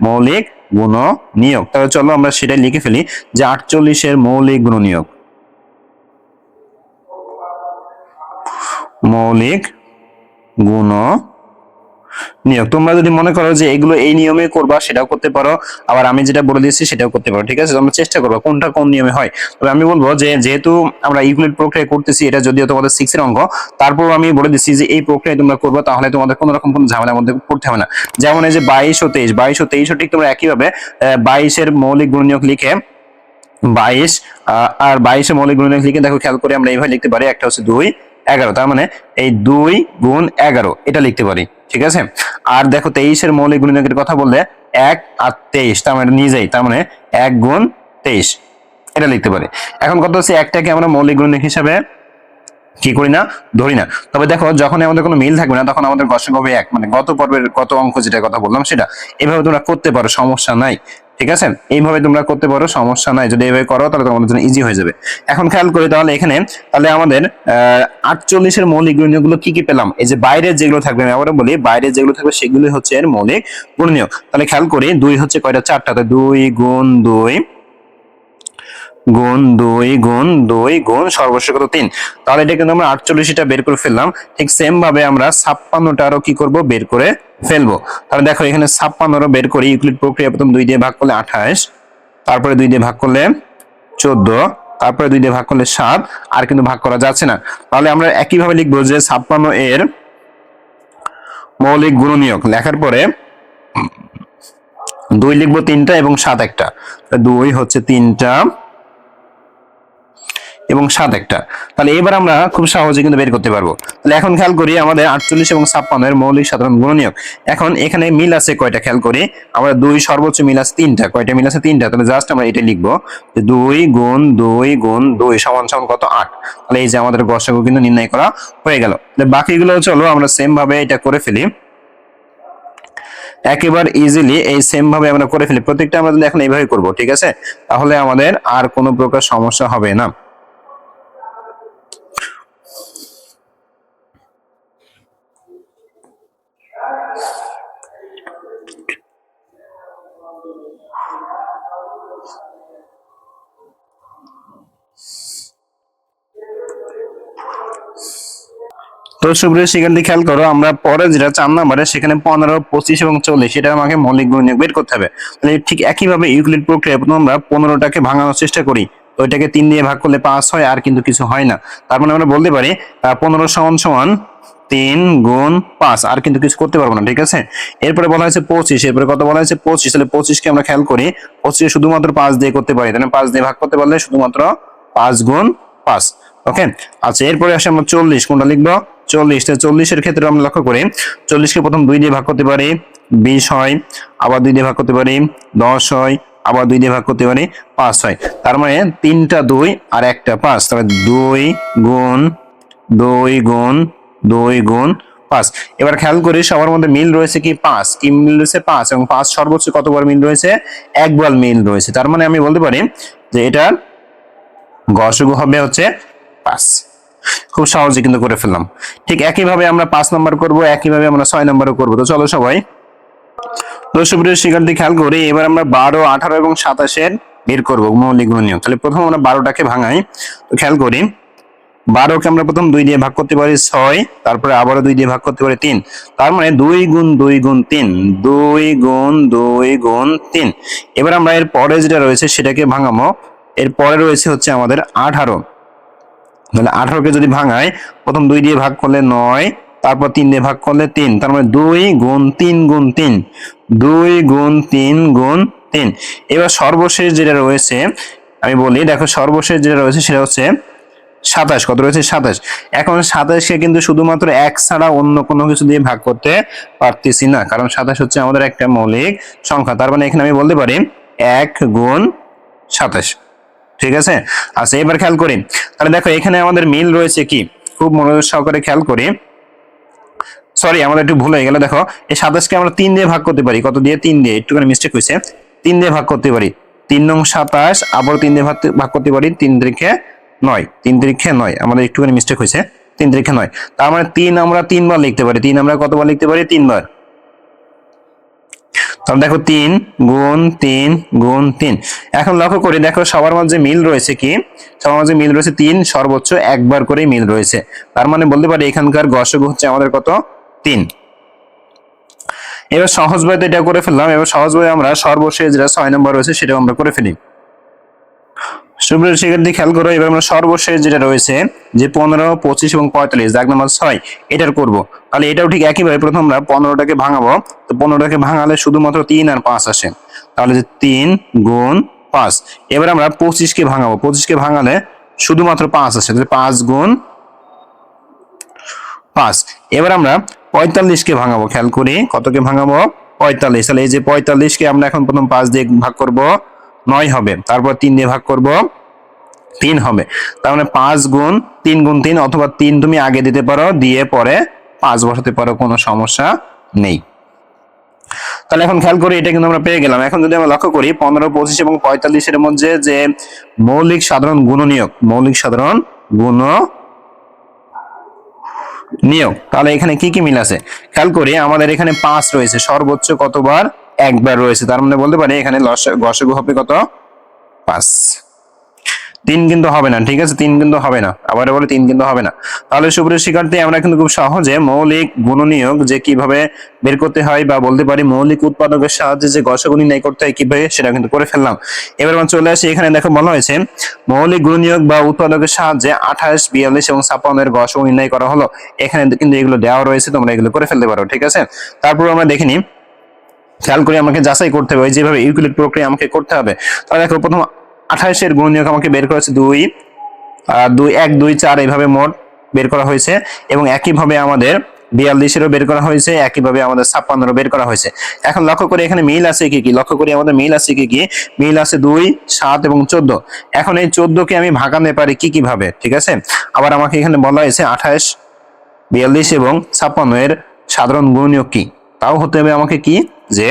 মৌলিক গুণনীয়ক। তাহলে চলো আমরা সেটাই লিখে ফেলি যে 48 এর মৌলিক গুণনীয়ক। মৌলিক গুণনীয়ক। তোমরা যদি মনে করো যে এগুলো এই নিয়মে করবা সেটাও করতে পারো, আবার আমি যেটা বলে দিয়েছি সেটাও করতে পারো, ঠিক আছে? তোমরা চেষ্টা করবো কোনটা কোন নিয়মে হয়। তবে আমি বলবো যে যেহেতু আমরা ইউক্লিড প্রক্রিয়া করতেছি, এটা যদিও তোমাদের 6 এর অঙ্ক, তারপর আমি বলে দিচ্ছি যে এই প্রক্রিয়া তোমরা করবে, তাহলে তোমাদের কোনো রকম কোনো ঝামেলার মধ্যে পড়তে হবে না। যেমন এই যে 22 ও 23 ঠিক তোমরা একইভাবে 22 এর মৌলিক গুণনীয়ক লিখে 22 আর 22 এর মৌলিক গুণনীয়ক লিখে দেখো, খেয়াল করে আমরা এইভাবে লিখতে পারি, একটা হচ্ছে 2 11, তার মানে এই 2 গুণ 11 এটা লিখতে পারি, ঠিক আছে? আর দেখো 23 এর মৌলিক গুণনীয়কের কথা বললে 1 আর 23, তার মানে নিজেই, তার মানে 1 গুণ 23 এটা লিখতে পারি। এখন কথা হচ্ছে একটাকে আমরা মৌলিক গুণনীয়ক হিসাবে কি করি না, ধরি না। তবে দেখো যখন আমাদের কোনো মিল থাকবে না, তখন আমাদের গসাগু হবে 1, মানে গত পর্বের গত অঙ্ক যেটা কথা বললাম সেটা। এভাবে তোমরা করতে পারো, সমস্যা নাই, ঠিক আছে? এইভাবে তোমরা করতে পারো, সমস্যা নাই। যদি এইভাবে করো তাহলে তোমাদের জন্য ইজি হয়ে যাবে। এখন খেয়াল করি তাহলে এখানে, তাহলে আমাদের 48 এর মৌলিক গুণনীয়কগুলো কি কি পেলাম? এই যে বাইরের যেগুলো থাকবে, আমি আবারও বলি, বাইরের যেগুলো থাকবে সেগুলো হচ্ছে এর মৌলিক গুণনীয়ক। তাহলে খেয়াল করি 2 হচ্ছে কয়টা? 4টা। তাহলে 2 গুণ 2 গুণ 2 গুণ 2 গুণ সর্বশেষ কত? 3। তাহলে এটা কিন্তু আমরা 48টা বের করে ফেললাম। ঠিক সেম ভাবে আমরা 56টারও কি করব? বের করে ফেলবো। তাহলে দেখো এখানে 56রও বের করি। ইউক্লিড প্রক্রিয়া প্রথম 2 দিয়ে ভাগ করলে 28, তারপরে 2 দিয়ে ভাগ করলে 14, তারপরে 2 দিয়ে ভাগ করলে 7, আর কিন্তু ভাগ করা যাচ্ছে না। তাহলে আমরা একই ভাবে লিখবো যে 56 এর মৌলিক গুণনীয়ক লেখার পরে 2 লিখবো 3টা এবং 7 একটা। 2 হচ্ছে 3টা এবং 7 একটা। তাহলে এবার আমরা খুব সহজে কিন্তু বের করতে পারবো। তাহলে এখন খেয়াল করি আমাদের 48 এবং 56 এর মৌলিক সাধারণ গুণনীয়ক। এখন এখানে মিল আছে কয়টা? খেয়াল করি আমরা 2 সর্বোচ্চ মিল আছে 3টা। কয়টা মিল আছে? 3টা। তাহলে জাস্ট আমরা এটা লিখবো যে 2 গুণ 2 গুণ 2 সমান সমান কত? 8। তাহলে এই যে আমাদের গসাগু কিন্তু নির্ণয় করা হয়ে গেল। বাকিগুলো চলো আমরা সেম ভাবে এটা করে ফেলি, একেবারে ইজিলি এই সেম ভাবে আমরা করে ফেলি। প্রত্যেকটা আমরা এখন এইভাবে করব, ঠিক আছে? তাহলে আমাদের আর কোনো প্রকার সমস্যা হবে না। তো সুপ্রিয় শিক্ষার্থী খেয়াল করো, আমরা পরে যেটা 4 নম্বরে সেখানে 15, 25 এবং 40 এটা আমাকে মৌলিক গুণনীয়ক বের করতে হবে। তাহলে ঠিক একইভাবে ইউক্লিড প্রক্রিয়া প্রথম আমরা 15টাকে ভাঙানোর চেষ্টা করি, তো এটাকে 3 দিয়ে ভাগ করলে 5 হয়, আর কিন্তু কিছু হয় না। তার মানে আমরা বলতে পারি 15 সমান সমান 3 গুণ 5, আর কিন্তু কিছু করতে পারবো না, ঠিক আছে? এরপরে বলা হয়েছে 25, এরপরে কত বলা হয়েছে? 25। তাহলে 25 কে আমরা খেয়াল করি 25 শুধুমাত্র 5 দিয়ে করতে পারি, তাহলে 5 দিয়ে ভাগ করতে পারলে শুধুমাত্র 5 গুণ 5। ওকে, আচ্ছা এরপরে আসে আমরা 40, কোনটা লিখবো? 40। 40 এর ক্ষেত্রে আমরা লক্ষ্য করি 40 কে প্রথম 2 দিয়ে ভাগ করতে পারি 20 হয়, আবার 2 দিয়ে ভাগ করতে পারি 10 হয়, আবার 2 দিয়ে ভাগ করতে পারি 5 হয়। তার মানে 3টা 2 আর একটা 5, তাহলে 2 গুণ 2 গুণ 2 গুণ 5। এবার খেয়াল করি সবার মধ্যে মিল রয়েছে কি? 5। কি মিল রয়েছে? 5। এবং 5 সর্বোচ্চ কতবার মিল রয়েছে? একবার মিল রয়েছে। তার মানে আমি বলতে পারি যে এটা গসাগু হবে হচ্ছে 5। খুব সহজে কিন্তু করে ফেললাম। ঠিক একইভাবে আমরা 5 নাম্বার করব, একইভাবে আমরা 6 নাম্বারও করব। তো চলো সবাই, তো সুপ্রিয় শিক্ষার্থী খেয়াল করি এবার আমরা 12, 18 এবং 27 এর বের করব মৌলিক গুণনীয়ক। তাহলে প্রথম আমরা 12টাকে ভাঙাই। তো খেয়াল করি 12কে আমরা প্রথম 2 দিয়ে ভাগ করতে পারি 6, তারপরে আবারও 2 দিয়ে ভাগ করতে পারি 3। তার মানে 2 গুণ 2 গুণ 3, 2 গুণ 2 গুণ 3। এবার আমরা এর পরে যেটা রয়েছে সেটাকে ভাঙাবো। এর পরে রয়েছে হচ্ছে আমাদের 18। তাহলে 18কে যদি ভাঙাই প্রথম 2 দিয়ে ভাগ করলে 9, তারপর 3 দিয়ে ভাগ করলে 3। তার মানে 2 গুণ 3 গুণ 3, 2 গুণ 3 গুণ 3। এবার সর্বশেষ যেটা রয়েছে আমি বলি, দেখো সর্বশেষ যেটা রয়েছে সেটা হচ্ছে 27। কত রয়েছে? 27। এখন 27কে কিন্তু শুধুমাত্র 1 ছাড়া অন্য কোনো কিছু দিয়ে ভাগ করতে পারতেছি না, কারণ 27 হচ্ছে আমাদের একটা মৌলিক সংখ্যা। তার মানে এখানে আমি বলতে পারি 1 গুণ 27, ঠিক আছে? আচ্ছা এবার খেয়াল করি, তাহলে দেখো এখানে আমাদের মিল রয়েছে কি? খুব মনোযোগ সহকারে খেয়াল করি। সরি আমাদের একটু ভুল হয়ে গেল। দেখো এই 27কে আমরা 3 দিয়ে ভাগ করতে পারি। কত দিয়ে? 3 দিয়ে। একটুখানি মিস্টেক হয়েছে। 3 দিয়ে ভাগ করতে পারি। 3 নং 27, আবার 3 দিয়ে ভাগ করতে পারি। 3 থেকে 9, 3 3 9, আমাদের একটুখানি মিস্টেক হয়েছে, 3 3 9, তার মানে 3 আমরা 3 বার লিখতে পারি, 3 আমরা কতবার লিখতে পারি, 3 বার। তাহলে দেখো 3 গুণ 3 গুণ 3। এখন লক্ষ্য করে দেখো সবার মাঝে মিল রয়েছে কি, সবার মাঝে মিল রয়েছে 3, সর্বোচ্চ একবার করেই মিল রয়েছে, তার মানে বলতে পারি এখানকার গসাগু হচ্ছে আমাদের কত, 3। এবার সহজভাবে এটা করে ফেললাম, এবার সহজভাবে আমরা সর্বশেষ যেটা 6 নম্বর রয়েছে সেটাও আমরা করে ফেলি। সুপ্রিয় শিক্ষার্থী খেয়াল করো, এবার আমরা সর্বশেষ যেটা রয়েছে যে 15, 25 এবং 45, দাগ নাম্বার 6, এটার করব। তাহলে এটাও ঠিক একইভাবে প্রথম আমরা 15টাকে ভাঙাবো, তো 15টাকে ভাঙালে শুধুমাত্র 3 আর 5 আসে, তাহলে যে 3 গুণ 5। এবার আমরা 25কে ভাঙাবো, 25কে ভাঙালে শুধুমাত্র 5 আসে, তাহলে 5 গুণ 5। এবার আমরা 45কে ভাঙাবো, খেয়াল করি কতকে ভাঙাবো, 45। তাহলে এই যে 45কে আমরা এখন প্রথম 5 দিয়ে ভাগ করব, 9 হবে, তারপর 3 দিয়ে ভাগ করব, 3 হবে। তার মানে 5 গুণ 3 গুণ 3, অথবা 3 তুমি আগে দিতে পারো, দিয়ে পরে 5 বসাতে পারো, কোনো সমস্যা নেই। তাহলে এখন খেয়াল করি এটা কিন্তু আমরা পেয়ে গেলাম। এখন যদি আমরা লক্ষ্য করি 15, 25 এবং 45 এর মধ্যে যে মৌলিক সাধারণ গুণনীয়ক, মৌলিক সাধারণ গুণনীয়ক, তাহলে এখানে কি কি মিল আছে খেয়াল করি। আমাদের এখানে 5 রয়েছে, সর্বোচ্চ কতবার, একবার রয়েছে, তার মানে বলতে পারি এখানে গসাগু হবে কত, 5। 3 কিন্তু হবে না, ঠিক আছে, 3 কিন্তু হবে না, আবার বলে 3 কিন্তু হবে না। তাহলে সুপ্রিয় শিক্ষার্থী আমরা কিন্তু খুব সহজে মৌলিক গুণনীয়ক যে কিভাবে বের করতে হয়, বা বলতে পারি মৌলিক উৎপাদকের সাহায্যে যে গসাগু নির্ণয় করতে হয় কিভাবে, সেটা কিন্তু করে ফেললাম। এবার আমরা চলে আসি, এখানে দেখো বলা হয়েছে মৌলিক গুণনীয়ক বা উৎপাদকের সাহায্যে 28, 42 এবং 56 এর গসাগু নির্ণয় করা হলো। এখানে কিন্তু এগুলো দেওয়া রয়েছে, তোমরা এগুলো করে ফেলতে পারো, ঠিক আছে। তারপর আমরা দেখিনি, খেয়াল করে আমাকে যাচাই করতে হবে, যেভাবে ইউক্লিড প্রক্রিয়া আমাকে করতে হবে। তাহলে দেখো প্রথম 28 এর গুণনীয়ক আমাকে বের করেছে 2, 1 2 4, এইভাবে মোট বের করা হয়েছে, এবং একইভাবে আমাদের 42 বের করা হয়েছে, একইভাবে আমাদের 56 বের করা হয়েছে। এখন লক্ষ্য করি এখানে মিল আছে কি কি, লক্ষ্য করি আমাদের মিল আছে কি কি, মিল আছে 2, 7 এবং 14। এখন এই 14কে আমি ভাগাতে পারি কি কিভাবে, ঠিক আছে। আবার আমাকে এখানে বলা হয়েছে 28, 42 এবং 56 এর সাধারণ গুণনীয়ক কি, তাও হতে হবে আমাকে কি, যে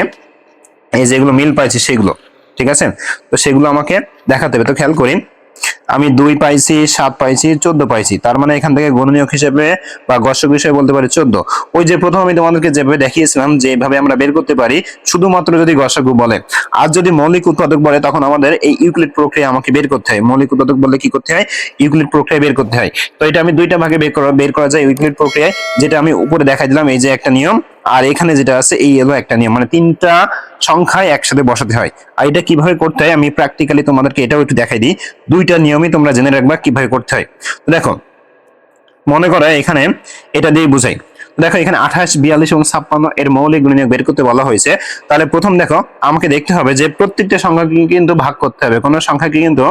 এই যেগুলো মিল পাইছি সেগুলো, ঠিক আছে, তো সেগুলো আমাকে দেখাতে হবে। তো খেয়াল করি আমি 2 পাইছি, 7 পাইছি, 14 পাইছি, তার মানে এখান থেকে গুণনীয়ক হিসেবে বা গসাগু হিসেবে বলতে পারি 14। ওই যে প্রথম আমি তোমাদেরকে যেভাবে দেখিয়েছিলাম যেভাবে আমরা বের করতে পারি শুধুমাত্র যদি গসাগু বলে, আর যদি মৌলিক উৎপাদক বলে তখন আমাদের এই ইউক্লিড প্রক্রিয়া আমাকে বের করতে হয়। মৌলিক উৎপাদক বললে কি করতে হয়, ইউক্লিড প্রক্রিয়া বের করতে হয়। তো এটা আমি দুইটা ভাগে বের করা যায় ইউক্লিড প্রক্রিয়ায়, যেটা আমি উপরে দেখাই দিলাম, এই যে একটা নিয়ম, আর এখানে যেটা আছে এই হলো একটা নিয়ম, মানে 3টা সংখ্যায় একসাথে বসাতে হয়। আর এটা কিভাবে করতে হয় আমি প্র্যাকটিক্যালি তোমাদেরকে এটাও একটু দেখাই দিই, দুইটা নিয়মই তোমরা জেনে রাখবা কিভাবে করতে হয়। দেখো মনে করো এখানে এটা দিয়ে বুঝাই, দেখো এখানে 28, 42 এবং 56 এর মৌলিক গুণনীয়ক বের করতে বলা হয়েছে। তাহলে প্রথম দেখো আমাকে দেখতে হবে যে প্রত্যেকটা সংখ্যাকে কিন্তু ভাগ করতে হবে, কোনো সংখ্যাকে কিন্তু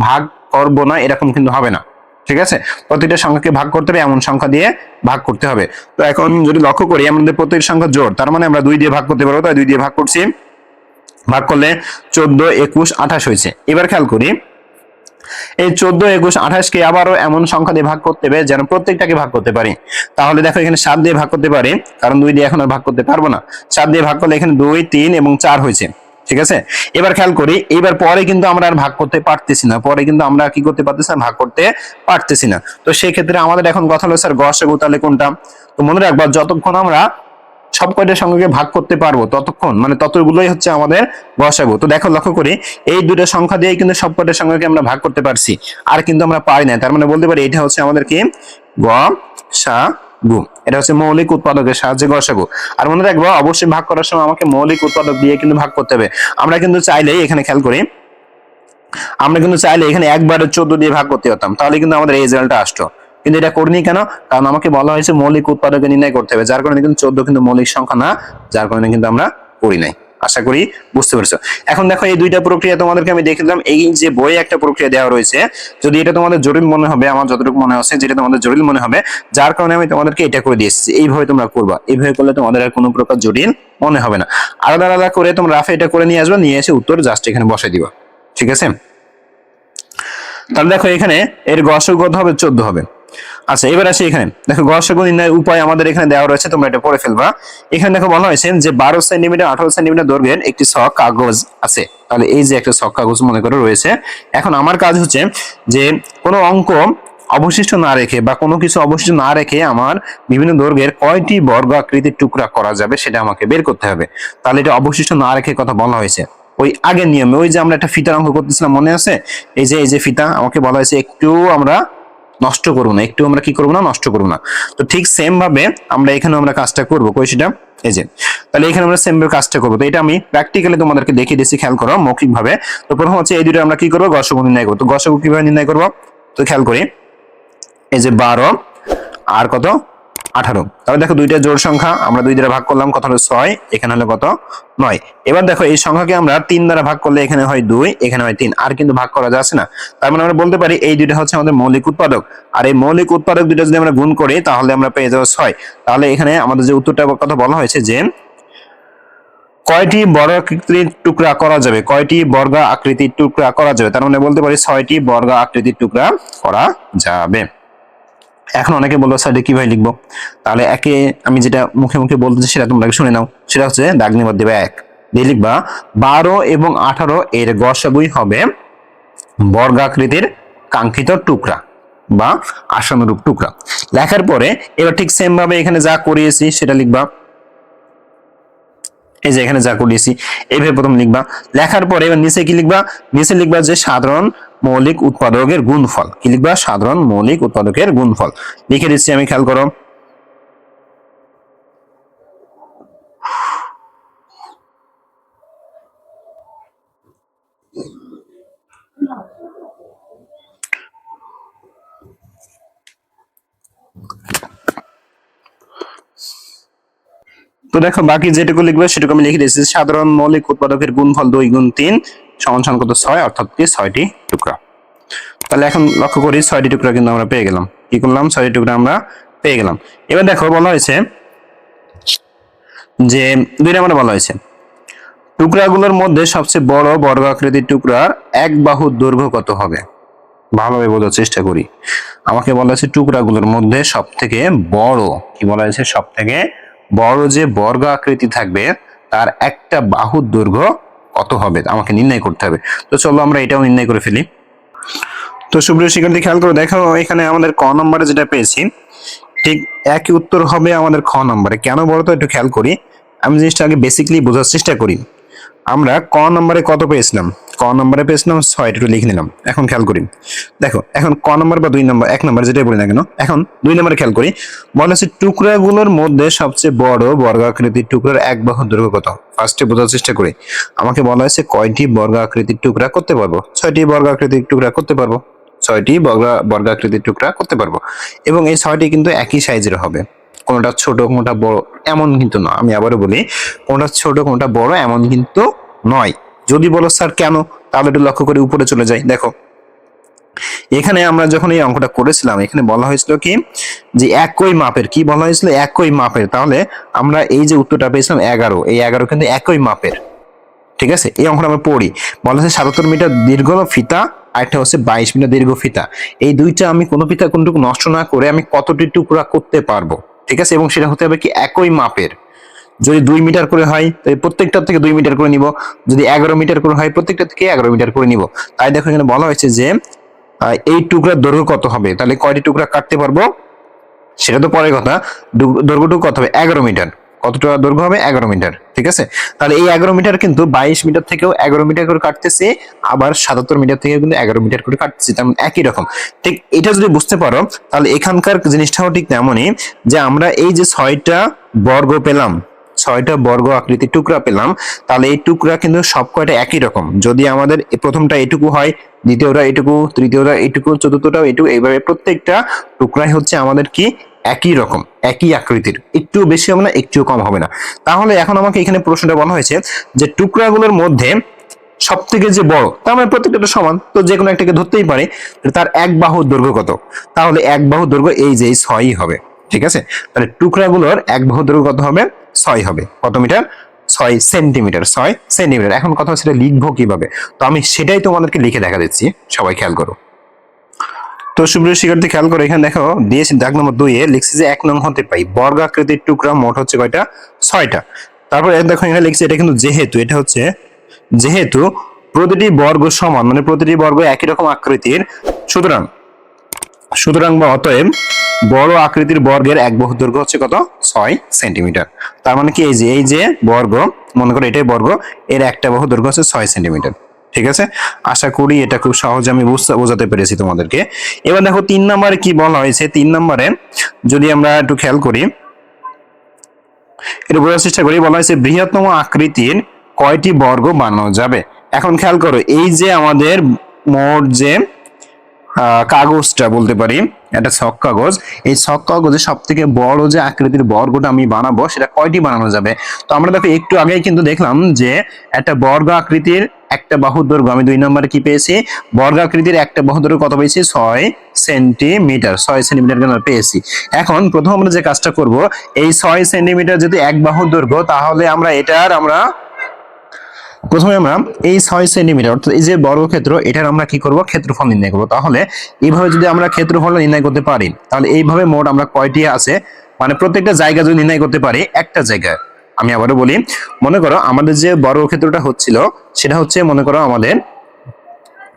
ভাগ করব না এরকম কিন্তু হবে না, ঠিক আছে। প্রত্যেকটা সংখ্যাকে ভাগ করতে হবে, এমন সংখ্যা দিয়ে ভাগ করতে হবে। তো এখন যদি লক্ষ্য করি আমাদের প্রত্যেক সংখ্যা জোড়, তার মানে আমরা 2 দিয়ে ভাগ করতে পারবো, তাই 2 দিয়ে ভাগ করছি, ভাগ করলে 14, 21, 28 হয়েছে। এবার খেয়াল করি এই 14, 21, 28 কে আবারও এমন সংখ্যা দিয়ে ভাগ করতে হবে যেন প্রত্যেকটাকে ভাগ করতে পারি। তাহলে দেখো এখানে 7 দিয়ে ভাগ করতে পারি, কারণ 2 দিয়ে এখন আর ভাগ করতে পারবো না। 7 দিয়ে ভাগ করলে এখানে 2, 3 এবং 4 হয়েছে, ঠিক আছে। এবার খেয়াল করি এবার পরে কিন্তু আমরা আর ভাগ করতে পারতেছি না, পরে কিন্তু আমরা কি করতে পারতেছি না, ভাগ করতে পারতেছি না। তো সেই ক্ষেত্রে আমাদের এখন কথা হলো স্যার গসাগু তাহলে কোনটা। তো মনে রাখবা যতক্ষণ আমরা সব কয়টা সংখ্যাকে ভাগ করতে পারবো ততক্ষণ, মানে ততগুলোই হচ্ছে আমাদের গসাগু। তো দেখো লক্ষ্য করি এই দুটো সংখ্যা দিয়ে কিন্তু সব কয়টা সংখ্যাকে আমরা ভাগ করতে পারছি, আর কিন্তু আমরা পারি না, তার মানে বলতে পারি এটা হচ্ছে আমাদের কি, গসাগু। এটা হচ্ছে মৌলিক উৎপাদকের সাহায্যে গসাগু। আর মনে রাখবো অবশ্যই ভাগ করার সময় আমাকে মৌলিক উৎপাদক দিয়ে কিন্তু ভাগ করতে হবে। আমরা কিন্তু চাইলেই এখানে খেয়াল করি, আমরা কিন্তু চাইলে এখানে একবারে 14 দিয়ে ভাগ করতে পারতাম, তাহলে কিন্তু আমাদের এই রেজাল্টটা আসতো, কিন্তু এটা করিনি কেন, কারণ আমাকে বলা হয়েছে মৌলিক উৎপাদকে নির্ণয় করতে হবে, যার কারণে কিন্তু 14 কিন্তু মৌলিক সংখ্যা না, যার কারণে কিন্তু আমরা করি নাই। আশা করি বুঝতে পেরেছো। এখন দেখো এই দুইটা প্রক্রিয়া তোমাদেরকে আমি দেখে দিলাম, এই যে বইয়ে একটা প্রক্রিয়া দেওয়া রয়েছে, যদি এটা তোমাদের জটিল মনে হবে, আমার যতটুকু মনে হচ্ছে যেটা তোমাদের জটিল মনে হবে, যার কারণে আমি তোমাদেরকে এটা করে দিয়েছি, এইভাবে তোমরা করবা, এইভাবে করলে তোমাদের আর কোনো প্রকার জটিল মনে হবে না। আলাদা আলাদা করে তোমরা রাফে এটা করে নিয়ে আসবে, নিয়ে এসে উত্তর জাস্ট এখানে বসাই দিবা, ঠিক আছে। তাহলে দেখো এখানে এর গসাগু কত হবে, 14 হবে। আচ্ছা, এবার আসি এখানে দেখো গসক নির্ণয়ের উপায় আমাদের এখানে দেওয়া রয়েছে, তোমরা এটা পড়ে ফেলবা। এখানে দেখো বলা হয়েছে যে 12 সেন্টিমিটার 18 সেন্টিমিটার দৈর্ঘ্যের একটি ছক কাগজ আছে। তাহলে এই যে একটা ছক কাগজ মনে করে রয়েছে, এখন আমার কাজ হচ্ছে যে কোনো অঙ্ক অবশিষ্ট না রেখে বা কোনো কিছু অবশিষ্ট না রেখে আমার বিভিন্ন দৈর্ঘ্যের কয়টি বর্গ আকৃতির টুকরা করা যাবে সেটা আমাকে বের করতে হবে। তাহলে এটা অবশিষ্ট না রেখে কথা বলা হয়েছে ওই আগের নিয়মে, ওই যে আমরা একটা ফিতার অঙ্ক করতেছিলাম মনে আছে, এই যে ফিতা আমাকে বলা হয়েছে একটু আমরা নষ্ট করবো না, একটু আমরা কি করবো না, নষ্ট করবো না। তো ঠিক সেম ভাবে আমরা এখানে আমরা কাজটা করবো, কই সেটা, এই যে তাহলে এখানে আমরা সেম ভাবে কাজটা করবো। তো এটা আমি প্র্যাকটিক্যালি তোমাদেরকে দেখিয়ে দিচ্ছি, খেয়াল করো মৌখিক ভাবে। তো প্রথম হচ্ছে এই দুটো আমরা কি করবো, গসক নির্ণয় করবো। তো গসক কিভাবে নির্ণয় করবো, তো খেয়াল করি এই যে 12 আর কত 18, তাহলে দেখো দুইটা জোড় সংখ্যা, আমরা 2 দ্বারা ভাগ করলাম, কত হলো 6, এখানে হলো কত 9। এবার দেখো এই সংখ্যাকে আমরা 3 দ্বারা ভাগ করলে এখানে হয় 2, এখানে হয় 3, আর কিন্তু ভাগ করা যাচ্ছে না। তার মানে আমরা বলতে পারি এই দুইটা হচ্ছে আমাদের মৌলিক উৎপাদক, আর এই মৌলিক উৎপাদক দুটো যদি আমরা গুণ করি তাহলে আমরা পেয়ে যাবো 6। তাহলে এখানে আমাদের যে উত্তরটা কথা বলা হয়েছে যে কয়টি বর্গ আকৃতির টুকরা করা যাবে, কয়টি বর্গ আকৃতির টুকরা করা যাবে, তার মানে বলতে পারি 6টি বর্গ আকৃতির টুকরা করা যাবে। এখন অনেকে বলবো স্যার কিভাবে লিখবো, তাহলে একে আমি যেটা মুখে মুখে বলতেছি সেটা তোমরা শুনে নাও। সেটা হচ্ছে দাগ নিবাদ দেবে 1 দিয়ে লিখবা 12 এবং 18 এর গসাগুই হবে বর্গাকৃতির কাঙ্ক্ষিত টুকরা বা আশানুরূপ টুকরা। লেখার পরে এবার ঠিক সেম ভাবে এখানে যা করিয়েছি সেটা লিখবা, এই যে এখানে যা করিয়েছি এইভাবে প্রথম লিখবা। লেখার পরে এবার নিচে কি লিখবা, নিচে লিখবা যে সাধারণ মৌলিক উৎপাদকের গুণফল, কি লিখবা, সাধারণ মৌলিক উৎপাদকের গুণফল লিখে দিচ্ছি আমি, খেয়াল করো। তো দেখো বাকি যেটুকু লিখবে সেটুকু আমি লিখে দিয়েছি, সাধারণ মৌলিক উৎপাদকের গুণফল 2 গুণ 3 সমান সমান কত 6, অর্থাৎ কি 6টি টুকরা। তাহলে এখন লক্ষ্য করি 6টি টুকরা কিন্তু আমরা পেয়ে গেলাম, কি করলাম 6টি টুকরা আমরা পেয়ে গেলাম। এবার দেখো বলা হয়েছে যে 2 নম্বরে বলা হয়েছে টুকরাগুলোর মধ্যে সবচেয়ে বড় বর্গ আকৃতির টুকরার এক বাহুর দৈর্ঘ্য কত হবে। ভালোভাবে বোঝার চেষ্টা করি, আমাকে বলা হয়েছে টুকরাগুলোর মধ্যে সব থেকে বড়, কি বলা হয়েছে, সব থেকে বড় যে বর্গ আকৃতি থাকবে তার একটা বাহুর দৈর্ঘ্য কত হবে আমাকে নির্ণয় করতে হবে। তো চলো আমরা এটাও নির্ণয় করে ফেলি। তো সুপ্রিয় শিক্ষার্থী খেয়াল করে দেখো, এখানে আমাদের ক নম্বরে যেটা পেয়েছি ঠিক একই উত্তর হবে আমাদের খ নম্বরে। কেন বলো তো, একটু খেয়াল করি, আমি জিনিসটা আগে বেসিকলি বোঝার চেষ্টা করি। আমরা ক নম্বরে কত পেয়েছিলাম, ক নম্বরে পেয়েছিলাম 6, একটু লিখে নিলাম। এখন খেয়াল করি, দেখো এখন ক নম্বর বা 2 নম্বর 1 নম্বর যেটাই বলি না কেন, এখন 2 নম্বরে খেয়াল করি, বলা হচ্ছে টুকরাগুলোর মধ্যে সবচেয়ে বড় বর্গাকৃতির টুকরার এক বাহুর দৈর্ঘ্য কত। ফার্স্টে বোঝার চেষ্টা করি, আমাকে বলা হয়েছে কয়টি বর্গাকৃতির টুকরা করতে পারবো, 6টি বর্গাকৃতির টুকরা করতে পারবো, 6টি বর্গাকৃতির টুকরা করতে পারবো। এবং এই 6টি কিন্তু একই সাইজের হবে, কোনটা ছোট কোনটা বড় এমন কিন্তু না। আমি আবারও বলি, কোনটা ছোট কোনটা বড় এমন কিন্তু নয়। যদি বলো স্যার কেন, তাহলে একটু লক্ষ্য করে উপরে চলে যাই। দেখো এখানে আমরা যখন এই অঙ্কটা করেছিলাম এখানে বলা হয়েছিল কি যে একই মাপের, কি বলা হয়েছিল, একই মাপের। তাহলে আমরা এই যে উত্তরটা পেয়েছিলাম 11, এই 11 কিন্তু একই মাপের। ঠিক আছে, এই অঙ্কটা আমরা পড়ি, বলা হচ্ছে 77 মিটার দীর্ঘ ফিতা, আরেকটা হচ্ছে 22 মিটার দীর্ঘ ফিতা। এই দুইটা আমি কোনো ফিতা কোনটুকু নষ্ট না করে আমি কতটি টুকরা করতে পারবো। ঠিক আছে, এবং সেটা হতে হবে কি একই মাপের। যদি 2 মিটার করে হয় তাই প্রত্যেকটা থেকে 2 মিটার করে নিব, যদি 11 মিটার করে হয় প্রত্যেকটা থেকে 11 মিটার করে নিব। তাই দেখো এখানে বলা হয়েছে যে এই টুকরার দৈর্ঘ্য কত হবে, তাহলে কয়টি টুকরা কাটতে পারবো সেটা তো পরের কথা, দৈর্ঘ্যটুকু কত হবে 11 মিটার, কতটা দৈর্ঘ্য হবে 11 মিটার। ঠিক আছে, তাহলে এই 11 মিটার কিন্তু 22 মিটার থেকেও 11 মিটার করে কাটতেছে, আবার 77 মিটার থেকে কিন্তু 11 মিটার করে কাটতেছে, তেমন একই রকম। ঠিক এটা যদি বুঝতে পারো তাহলে এখানকার জিনিসটাও ঠিক তেমনই, যে আমরা এই যে 6টা বর্গ পেলাম, 6টা বর্গ আকৃতির টুকরা পেলাম, তাহলে এই টুকরা কিন্তু সব কয়টা একই রকম। যদি আমাদের প্রথমটা এটুকু হয়, দ্বিতীয়টা এটুকু, তৃতীয়টা এটুকু, চতুর্থটাও এটুকু, এইভাবে প্রত্যেকটা টুকরাই হচ্ছে আমাদের কি একই রকম, একই আকৃতির, একটু বেশি হবে না একটু কম হবে না। তাহলে এখন আমাকে এখানে প্রশ্নটা বলা হয়েছে যে টুকরাগুলোর মধ্যে সব থেকে যে বড়, তার মানে প্রত্যেকটা সমান, তো যে কোনো একটাকে ধরতেই পারে, তার এক বাহুর দৈর্ঘ্য কত, তাহলে এক বাহুর দৈর্ঘ্য এই যে 6ই হবে। ঠিক আছে, তাহলে টুকরাগুলোর এক বাহুর দৈর্ঘ্য কত হবে, 6 হবে। কত মিটার, 6 সেন্টিমিটার, 6 সেন্টিমিটার। এখন কথা সেটা লিখবো কিভাবে, তো আমি সেটাই তোমাদেরকে লিখে দেখা দিচ্ছি, সবাই খেয়াল করো। তো সুপ্রিয় শিক্ষার্থী খেয়াল করে এখানে দেখো দিয়েছি দাগ নম্বর 2 এ লিখছি যে 1 নং হতে পাই বর্গাকৃতির টুকরা মোট হচ্ছে কয়টা 6টা। তারপর দেখো এখানে লিখছি এটা কিন্তু যেহেতু এটা হচ্ছে যেহেতু প্রতিটি বর্গ সমান মানে প্রতিটি বর্গ একই রকম আকৃতির, সুতরাং সুতরাং বা অতএব বড় আকৃতির বর্গের এক বাহুর দৈর্ঘ্য হচ্ছে কত 6 সেন্টিমিটার। তার মানে কি এই যে বর্গ, মনে করো এটাই বর্গ, এর একটা বাহুর দৈর্ঘ্য হচ্ছে 6 সেন্টিমিটার। ঠিক আছে, আশা করি এটা খুব সহজে আমি বোঝাতে পেরেছি তোমাদেরকে। এবার দেখো 3 নম্বরে কি বলা হয়েছে। 3 নম্বরে যদি আমরা একটু খেয়াল করি, এটা বোঝার চেষ্টা করি, বলা হয়েছে বৃহত্তম আকৃতির কয়টি বর্গ বানানো যাবে। এখন খেয়াল করো এই যে আমাদের মোট যে কাগজটা বলতে পারি, একটা ছক কাগজ, এই ছক কাগজে সব থেকে বড় যে আকৃতির বর্গটা আমি বানাবো সেটা কয়টি বানানো যাবে। তো আমরা দেখো একটু আগেই কিন্তু দেখলাম যে একটা বর্গ আকৃতির একটা বাহুর দৈর্ঘ্য, আমি 2 নম্বরে কি পেয়েছি, বর্গ আকৃতির একটা বাহুর দৈর্ঘ্য কত পেয়েছি 6 সেন্টিমিটার, 6 সেন্টিমিটার কেন পেয়েছি। এখন প্রথম আমরা যে কাজটা করব, এই 6 সেন্টিমিটার যদি এক বাহুর দৈর্ঘ্য, তাহলে আমরা প্রথমে আমরা এই 6 সেন্টিমিটার অর্থাৎ এই যে বর্গক্ষেত্র, এটার আমরা কি করব, ক্ষেত্রফল নির্ণয় করব। তাহলে এইভাবে যদি আমরা ক্ষেত্রফল নির্ণয় করতে পারি, তাহলে এইভাবে মোট আমরা কয়টি আছে মানে প্রত্যেকটা জায়গা যদি নির্ণয় করতে পারি, একটা জায়গায়, আমি আবারও বলি, মনে করো আমাদের যে বর্গক্ষেত্রটা হচ্ছিল সেটা হচ্ছে, মনে করো আমাদের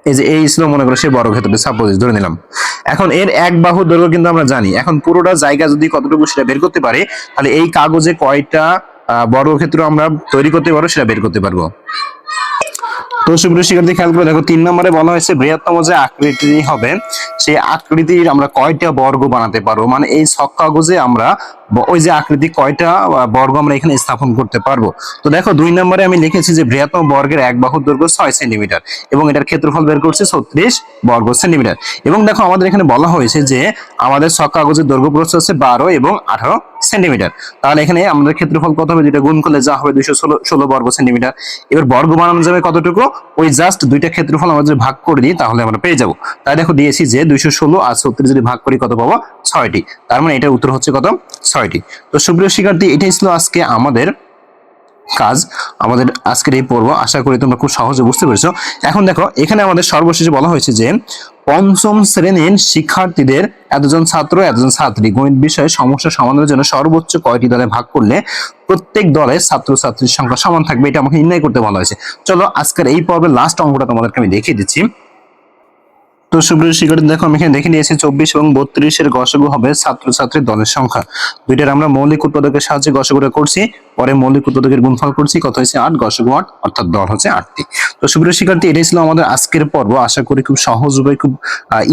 এই যে এই ছিল, মনে করো সেই বর্গক্ষেত্রটা সাপোজ ধরে নিলাম। এখন এর এক বাহুর দৈর্ঘ্য কিন্তু আমরা জানি, এখন পুরোটা জায়গা যদি কতটুকু সেটা বের করতে পারি, তাহলে এই কাগজে কয়টা বর্গক্ষেত্র আমরা তৈরি করতে পারবো সেটা বের করতে পারবো। তো সুপ্রিয় শিক্ষার্থী খেয়াল করে দেখো 3 নম্বরে বলা হয়েছে বৃহত্তম যে আকৃতি হবে সেই আকৃতির আমরা কয়টা বর্গ বানাতে পারবো, মানে এই ছক কাগজে আমরা ওই যে আকৃতি কয়টা বর্গ আমরা এখানে স্থাপন করতে পারবো। তো দেখো 2 নম্বরে আমি লিখেছি যে বৃহত্তম বর্গের এক বাহুর দৈর্ঘ্য 6 সেন্টিমিটার এবং এটার ক্ষেত্রফল বের করছে 36 বর্গ সেন্টিমিটার। এবং দেখো আমাদের এখানে বলা হয়েছে যে আমাদের ছক কাগজের দৈর্ঘ্য প্রস্থ হচ্ছে 12 এবং 18 সেন্টিমিটার। তাহলে এখানে আমাদের ক্ষেত্রফল কত হবে, যেটা গুণ করলে যা হবে 216 বর্গ সেন্টিমিটার। এবার বর্গ বানানো যাবে কতটুকু, ওই জাস্ট দুইটা ক্ষেত্রফল আমরা যদি ভাগ করে দিই তাহলে আমরা পেয়ে যাব। তাই দেখো দিয়েছি যে 216 আর 36 যদি ভাগ করি কত পাবো 6টি। তার মানে এটার উত্তর হচ্ছে কত 6টি। তো সুপ্রিয় শিক্ষার্থী এটাই ছিল আজকে আমাদের কাজ, আমাদের আজকের এই পর্ব। আশা করি তোমরা খুব সহজে বুঝতে পেরেছো। এখন দেখো এখানে আমাদের সর্বশেষে বলা হয়েছে যে পঞ্চম শ্রেণীর শিক্ষার্থীদের এতজন ছাত্র এতজন ছাত্রী গণিত বিষয়ে সমস্যা সমাধানের জন্য সর্বোচ্চ কয়টি দলে ভাগ করলে প্রত্যেক দলে ছাত্রছাত্রীর সংখ্যা সমান থাকবে, এটা আমাকে নির্ণয় করতে বলা হয়েছে। চলো আজকের এই পর্বের লাস্ট অঙ্কটা তোমাদেরকে আমি দেখিয়ে দিচ্ছি। তো সুপ্রিয় শিক্ষার্থী দেখো আমি এখানে দেখে নিয়েছি 24 এবং 32 এর গসাগু হবে ছাত্রছাত্রীর দলের সংখ্যা। দুইটার আমরা মৌলিক উৎপাদকের সাহায্যে গসাগুটা করছি, পরে মৌলিক উৎপাদকের গুণফল করছি, কত হয়েছে 8, গসাগু 8 অর্থাৎ দল হচ্ছে 8টি। তো সুপ্রিয় শিক্ষার্থী এটাই ছিল আমাদের আজকের পর্ব। আশা করি খুব সহজভাবে খুব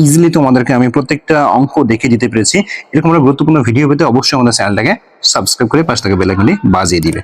ইজিলি তোমাদেরকে আমি প্রত্যেকটা অঙ্ক দেখিয়ে দিতে পেরেছি। এরকম গুরুত্বপূর্ণ ভিডিও পেতে অবশ্যই আমাদের চ্যানেলটাকে সাবস্ক্রাইব করে পাশে থাকা বেল আইকনটি বাজিয়ে দিবে।